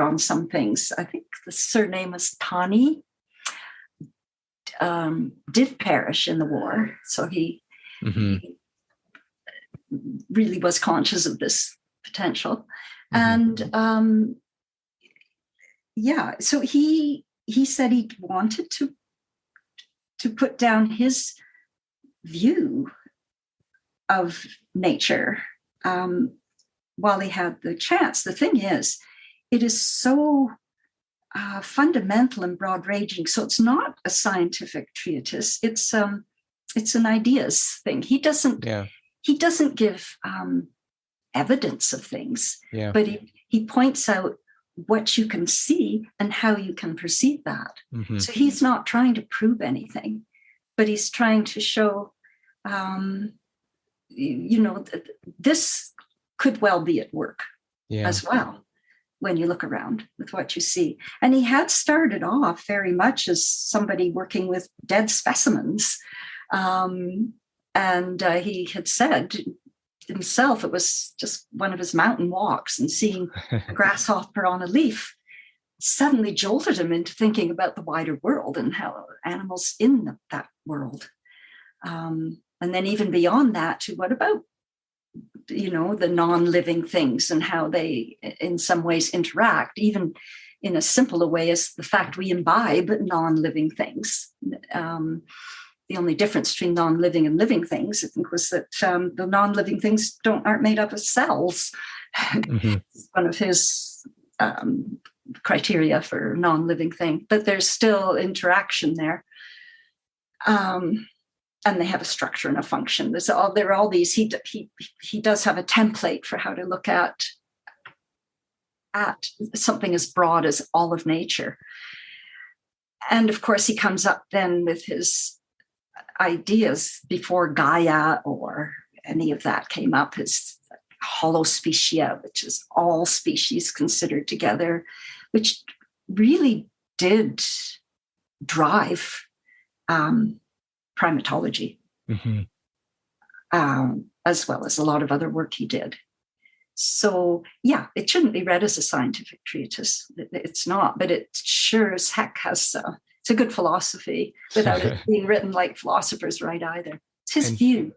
on some things, I think the surname was Tani, did perish in the war. So he really was conscious of this potential. And so he said he wanted to put down his view of nature while he had the chance. The thing is, it is so fundamental and broad-ranging. So it's not a scientific treatise. It's an ideas thing. He doesn't give evidence of things, but he points out what you can see and how you can perceive that. Mm-hmm. So he's not trying to prove anything, but he's trying to show, this could well be at work as well when you look around with what you see. And he had started off very much as somebody working with dead specimens. And he had said himself, it was just one of his mountain walks and seeing a grasshopper on a leaf suddenly jolted him into thinking about the wider world and how animals in that world. And then even beyond that, to what about, the non-living things and how they in some ways interact, even in as simple a way as the fact we imbibe non-living things. The only difference between non-living and living things, I think, was that the non-living things aren't made up of cells. Mm-hmm. One of his criteria for non-living thing, but there's still interaction there. And they have a structure and a function. There are all these. He does have a template for how to look at something as broad as all of nature. And of course, he comes up then with his ideas before Gaia or any of that came up, his holospecia, which is all species considered together, which really did drive primatology, mm-hmm. As well as a lot of other work he did. So, it shouldn't be read as a scientific treatise. It's not, but it sure as heck has it's a good philosophy without it being written like philosophers write either. It's his view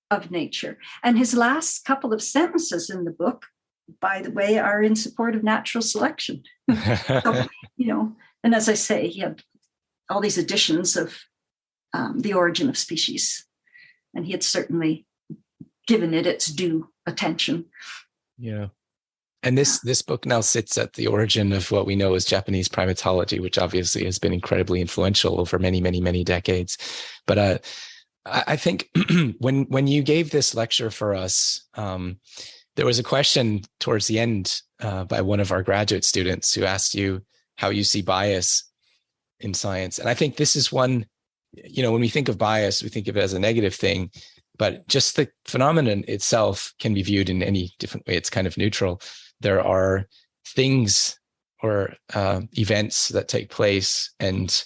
of nature. And his last couple of sentences in the book, by the way, are in support of natural selection. So, and as I say, he had all these editions of The Origin of Species, and he had certainly given it its due attention. Yeah. And this book now sits at the origin of what we know as Japanese primatology, which obviously has been incredibly influential over many, many, many decades. But I think when you gave this lecture for us, there was a question towards the end by one of our graduate students who asked you how you see bias in science. And I think this is one, when we think of bias, we think of it as a negative thing, but just the phenomenon itself can be viewed in any different way. It's kind of neutral. There are things or events that take place and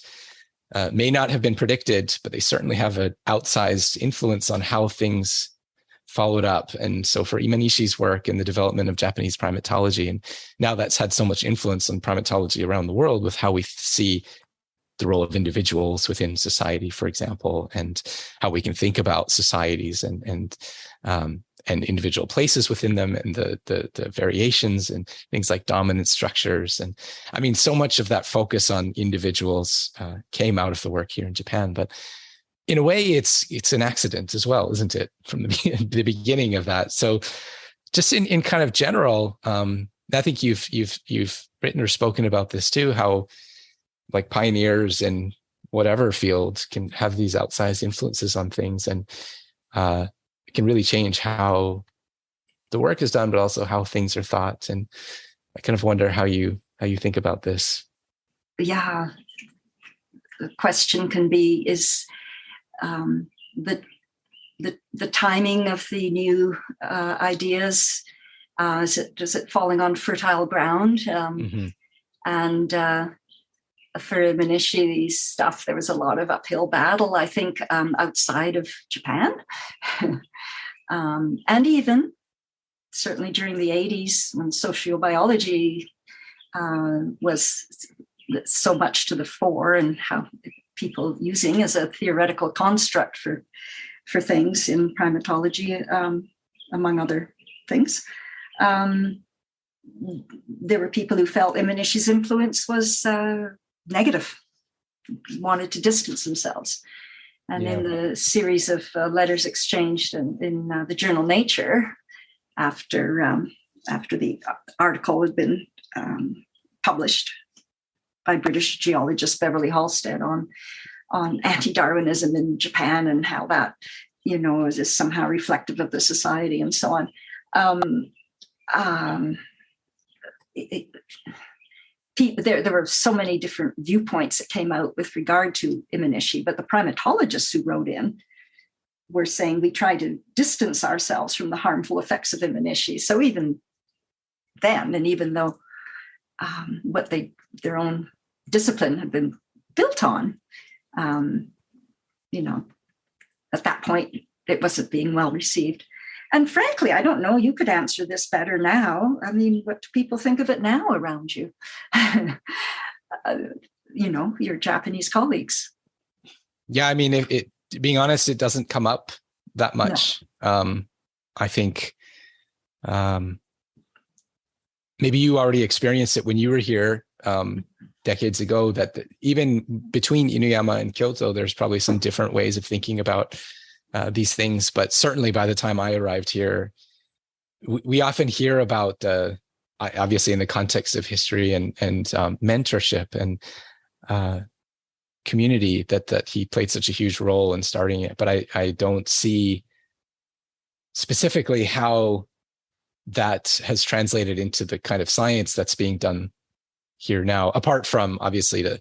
may not have been predicted, but they certainly have an outsized influence on how things followed up. And so for Imanishi's work in the development of Japanese primatology, and now that's had so much influence on primatology around the world with how we see the role of individuals within society, for example, and how we can think about societies and individual places within them, and the variations and things like dominant structures. And I mean, so much of that focus on individuals came out of the work here in Japan. But in a way, it's an accident as well, isn't it, from the beginning of that? So, just in kind of general, I think you've written or spoken about this too, how like pioneers in whatever field can have these outsized influences on things, and it can really change how the work is done, but also how things are thought. And I kind of wonder how you think about this. Yeah, the question can be: is the timing of the new ideas? Is it falling on fertile ground? Mm-hmm. And for Imanishi's stuff, there was a lot of uphill battle, I think, outside of Japan. And even certainly during the 80s, when sociobiology was so much to the fore, and how people using as a theoretical construct for things in primatology, among other things. There were people who felt Imanishi's influence was negative, wanted to distance themselves. And in the series of letters exchanged in the journal Nature, after the article had been published by British geologist Beverly Halstead on anti-Darwinism in Japan and how that, is somehow reflective of the society and so on. There were so many different viewpoints that came out with regard to Imanishi, but the primatologists who wrote in were saying we try to distance ourselves from the harmful effects of Imanishi. So even then, and even though what their own discipline had been built on, at that point, it wasn't being well received. And frankly, I don't know, you could answer this better now. I mean, what do people think of it now around you? Your Japanese colleagues. Yeah, I mean, being honest, it doesn't come up that much. No. I think maybe you already experienced it when you were here decades ago, that even between Inuyama and Kyoto, there's probably some different ways of thinking about these things. But certainly by the time I arrived here, we often hear about, obviously in the context of history and mentorship and community, that he played such a huge role in starting it. But I don't see specifically how that has translated into the kind of science that's being done here now, apart from obviously the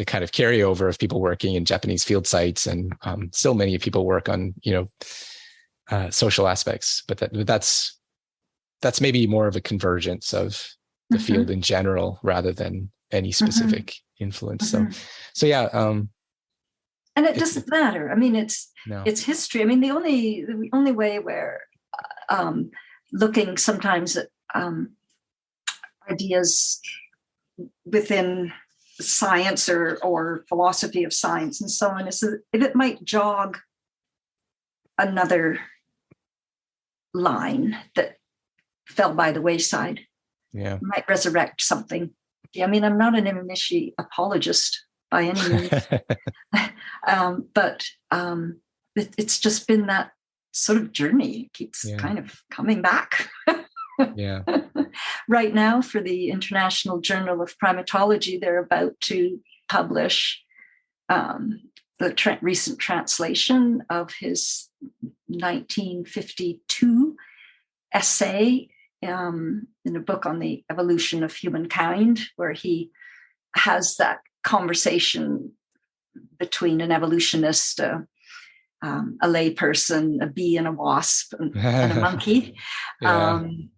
kind of carryover of people working in Japanese field sites, and still many people work on social aspects, but that's maybe more of a convergence of the field in general rather than any specific influence. So yeah. And it doesn't matter. I mean, it's history. I mean, the only way where looking sometimes at ideas within science or philosophy of science and so on is that if it might jog another line that fell by the wayside, might resurrect something. I mean, I'm not an Imanishi apologist by any means, but it's just been that sort of journey. It keeps kind of coming back. Yeah. Right now, for the International Journal of Primatology, they're about to publish the recent translation of his 1952 essay in a book on the evolution of humankind, where he has that conversation between an evolutionist, a layperson, a bee and a wasp, and a monkey. And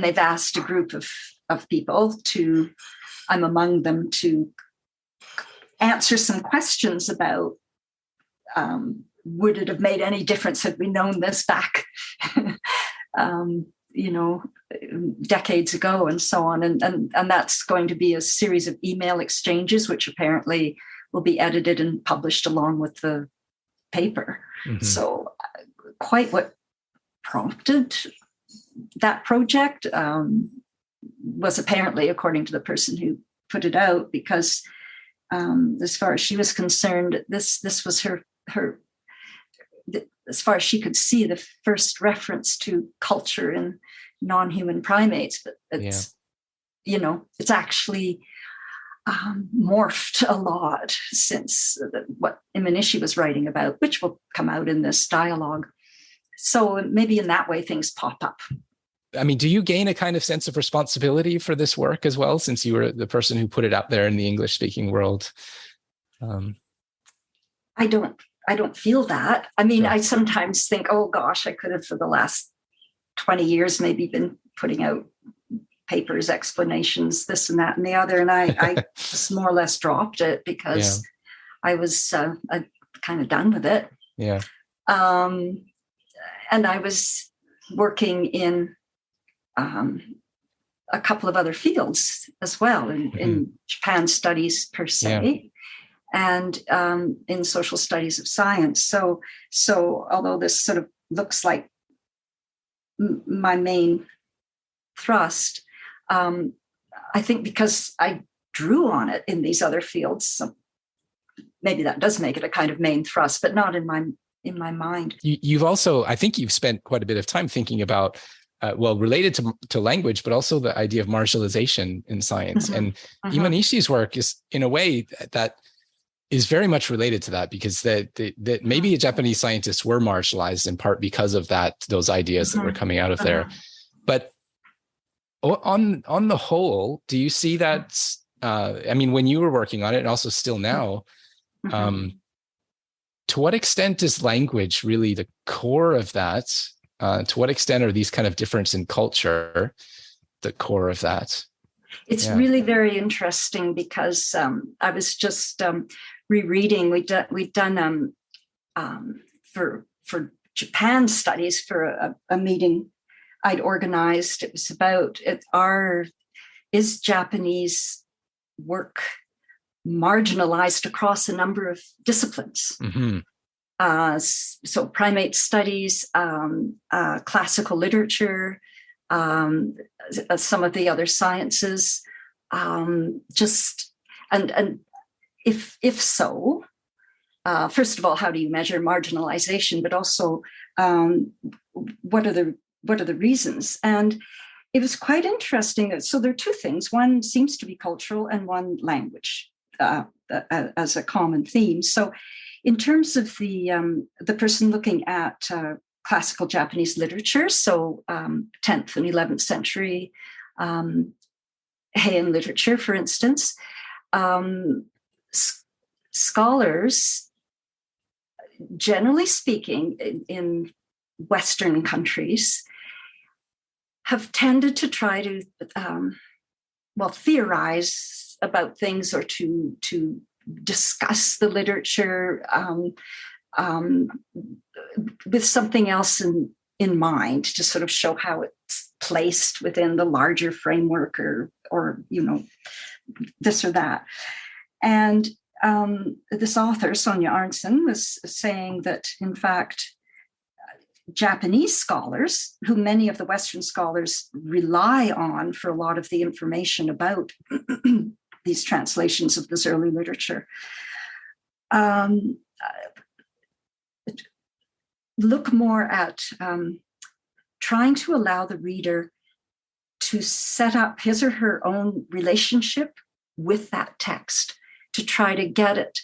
they've asked a group of people to, I'm among them, to answer some questions about would it have made any difference had we known this back, decades ago and so on. And that's going to be a series of email exchanges, which apparently will be edited and published along with the paper. Mm-hmm. So quite what prompted that project was apparently, according to the person who put it out, because as far as she was concerned, this was her as far as she could see, the first reference to culture in non-human primates. But it's it's actually morphed a lot since what Imanishi was writing about, which will come out in this dialogue. So maybe in that way things pop up. I mean, do you gain a kind of sense of responsibility for this work as well, since you were the person who put it out there in the English-speaking world? I don't feel that. I mean, Sure. I sometimes think, oh gosh, I could have for the last 20 years maybe been putting out papers, explanations, this and that and the other. And I just more or less dropped it because I was kind of done with it. Yeah. And I was working in a couple of other fields as well, in Japan studies per se, and in social studies of science. So although this sort of looks like my main thrust, I think because I drew on it in these other fields, so maybe that does make it a kind of main thrust, but not in my in my mind. You've also, I think you've spent quite a bit of time thinking about, related to language, but also the idea of marginalization in science. And Imanishi's work is, in a way, that is very much related to that, because that maybe Japanese scientists were marginalized in part because of those ideas that were coming out of there. But on the whole, do you see that? I mean, when you were working on it, and also still now, to what extent is language really the core of that? To what extent are these kind of difference in culture the core of that? It's really very interesting, because I was just rereading. We'd done for Japan studies for a meeting I'd organized. It was about is Japanese work marginalized across a number of disciplines. So primate studies, classical literature, some of the other sciences, and if so, first of all, how do you measure marginalization? But also, what are the reasons? And it was quite interesting. So there are two things. One seems to be cultural, and one language as a common theme. So, in terms of the person looking at classical Japanese literature, so 10th and 11th century Heian literature, for instance, scholars, generally speaking, in Western countries, have tended to try to theorize about things, or to discuss the literature with something else in mind, to sort of show how it's placed within the larger framework, or this or that. And this author, Sonia Arntzen, was saying that, in fact, Japanese scholars, who many of the Western scholars rely on for a lot of the information about these translations of this early literature, look more at trying to allow the reader to set up his or her own relationship with that text, to try to get at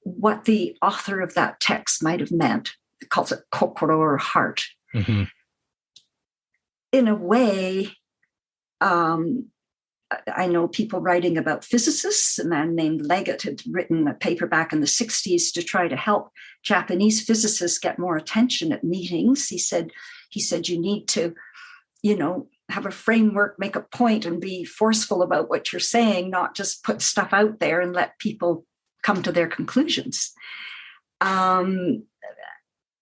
what the author of that text might have meant. It calls it kokoro, or heart. In a way, I know people writing about physicists. A man named Leggett had written a paper back in the 60s to try to help Japanese physicists get more attention at meetings. He said you need to, have a framework, make a point, and be forceful about what you're saying, not just put stuff out there and let people come to their conclusions.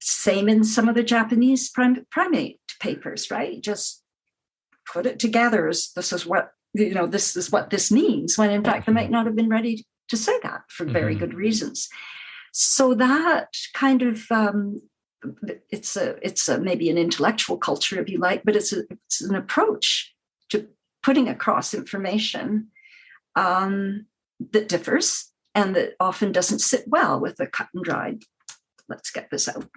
Same in some of the Japanese primate papers, right? Just put it together as this is what this means, when in fact they might not have been ready to say that for very good reasons. So that kind of it's a maybe an intellectual culture, if you like, but it's an approach to putting across information that differs, and that often doesn't sit well with the cut and dried, let's get this out.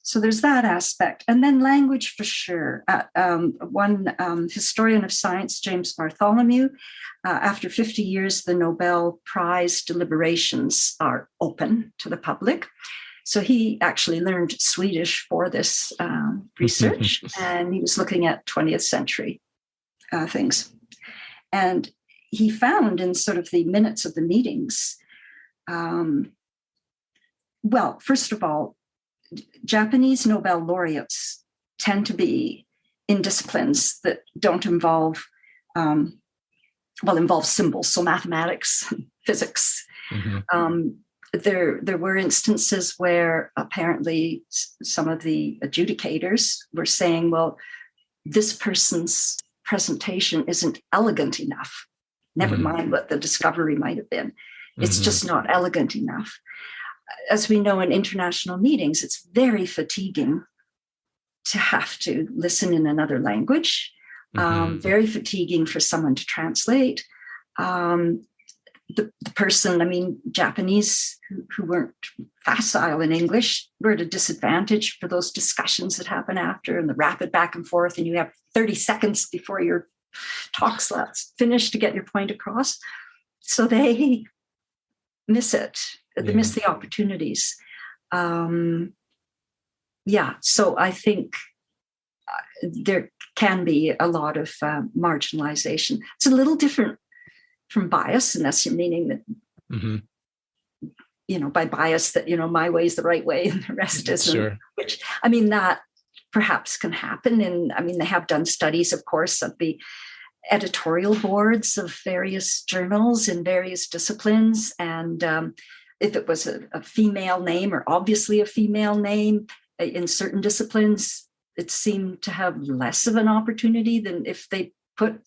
So there's that aspect. And then language, for sure. One historian of science, James Bartholomew, after 50 years, the Nobel Prize deliberations are open to the public. So he actually learned Swedish for this research, and he was looking at 20th century things. And he found in sort of the minutes of the meetings, first of all, Japanese Nobel laureates tend to be in disciplines that don't involve symbols, so mathematics, physics. There were instances where apparently some of the adjudicators were saying, well, this person's presentation isn't elegant enough. Never mind what the discovery might have been. It's just not elegant enough. As we know in international meetings, it's very fatiguing to have to listen in another language, very fatiguing for someone to translate. the person, I mean, Japanese who weren't facile in English were at a disadvantage for those discussions that happen after and the rapid back and forth, and you have 30 seconds before your talk slot's finished to get your point across. So they miss it. They miss the opportunities. So I think there can be a lot of marginalization. It's a little different from bias, and that's your meaning that, by bias that, my way is the right way and the rest isn't. Sure. Which, I mean, that perhaps can happen. And I mean, they have done studies, of course, of the editorial boards of various journals in various disciplines. And if it was a female name or obviously a female name in certain disciplines, it seemed to have less of an opportunity than if they put,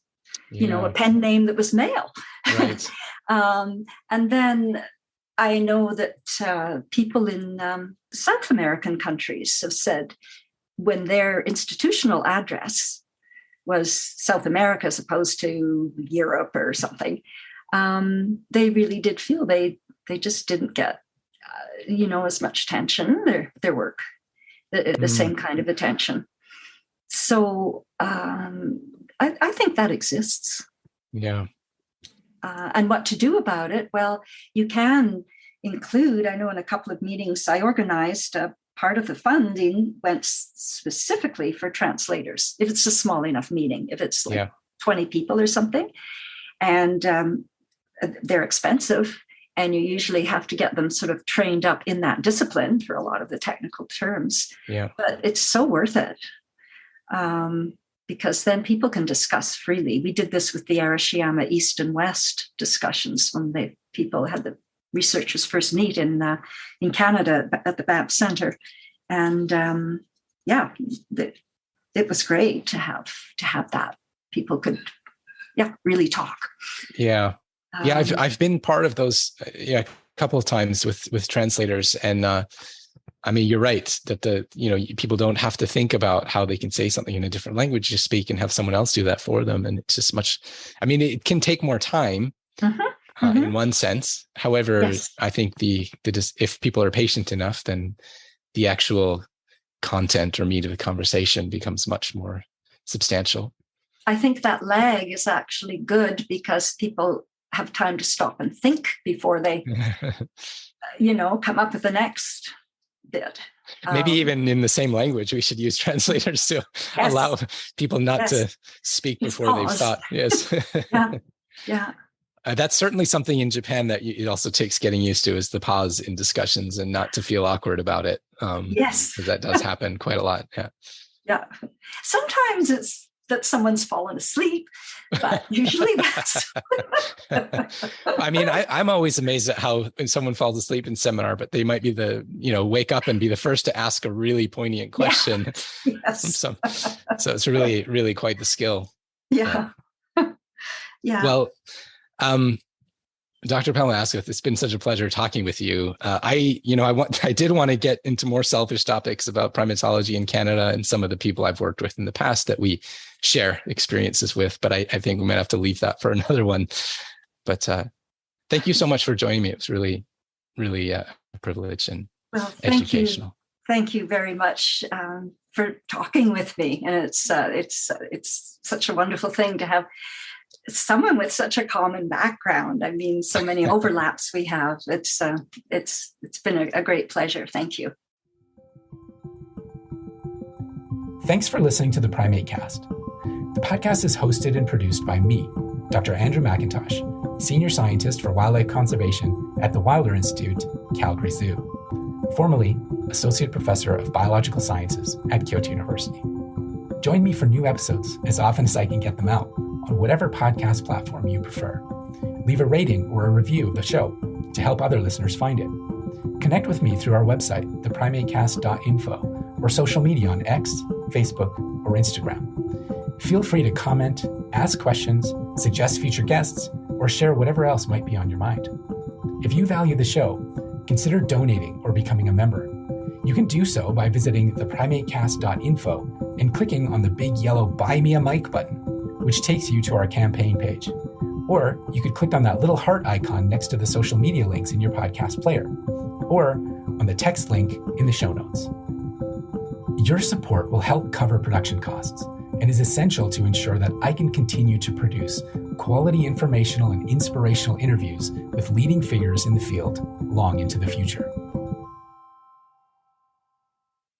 a pen name that was male. Right. And then I know that people in South American countries have said when their institutional address was South America as opposed to Europe or something, they really did feel they just didn't get, as much attention, their work, the same kind of attention. So I think that exists. Yeah. And what to do about it? Well, you can include, I know in a couple of meetings I organized, part of the funding went specifically for translators, if it's a small enough meeting, if it's like 20 people or something. And they're expensive, and you usually have to get them sort of trained up in that discipline for a lot of the technical terms. Yeah. But it's so worth it. Because then people can discuss freely. We did this with the Arashiyama East and West discussions when the people had the researchers first meet in Canada at the Banff Center. And it was great to have that. People could, really talk. Yeah. Yeah, I've been part of those a couple of times with translators, and I mean, you're right that people don't have to think about how they can say something in a different language, just speak and have someone else do that for them. And it's just it can take more time in one sense. However, I think if people are patient enough, then the actual content or meat of the conversation becomes much more substantial. I think that lag is actually good because people have time to stop and think before they, come up with the next bit. Maybe even in the same language, we should use translators to allow people not to speak before they've thought. Yes. Yeah. That's certainly something in Japan that it also takes getting used to, is the pause in discussions and not to feel awkward about it. Yes. Because that does happen quite a lot. Yeah. Yeah. Sometimes it's that someone's fallen asleep, but usually that's. I mean, I'm always amazed at how when someone falls asleep in seminar, but they might be wake up and be the first to ask a really poignant question. Yeah. Yes. So it's really, really quite the skill. Yeah. Yeah. Well, Dr. Pamela Asquith, it's been such a pleasure talking with you. I did want to get into more selfish topics about primatology in Canada and some of the people I've worked with in the past that we share experiences with, but I think we might have to leave that for another one. But thank you so much for joining me. It was really, really a privilege and educational. Thank you very much for talking with me. And it's such a wonderful thing to have someone with such a common background. I mean, so many overlaps we have. It's been a great pleasure. Thank you. Thanks for listening to the PrimateCast. The podcast is hosted and produced by me, Dr. Andrew McIntosh, Senior Scientist for Wildlife Conservation at the Wilder Institute, Calgary Zoo, formerly Associate Professor of Biological Sciences at Kyoto University. Join me for new episodes as often as I can get them out on whatever podcast platform you prefer. Leave a rating or a review of the show to help other listeners find it. Connect with me through our website, theprimatecast.info, or social media on X, Facebook, or Instagram. Feel free to comment, ask questions, suggest future guests, or share whatever else might be on your mind. If you value the show, consider donating or becoming a member. You can do so by visiting theprimatecast.info and clicking on the big yellow Buy Me a Mic button, which takes you to our campaign page. Or you could click on that little heart icon next to the social media links in your podcast player, or on the text link in the show notes. Your support will help cover production costs and is essential to ensure that I can continue to produce quality informational and inspirational interviews with leading figures in the field long into the future.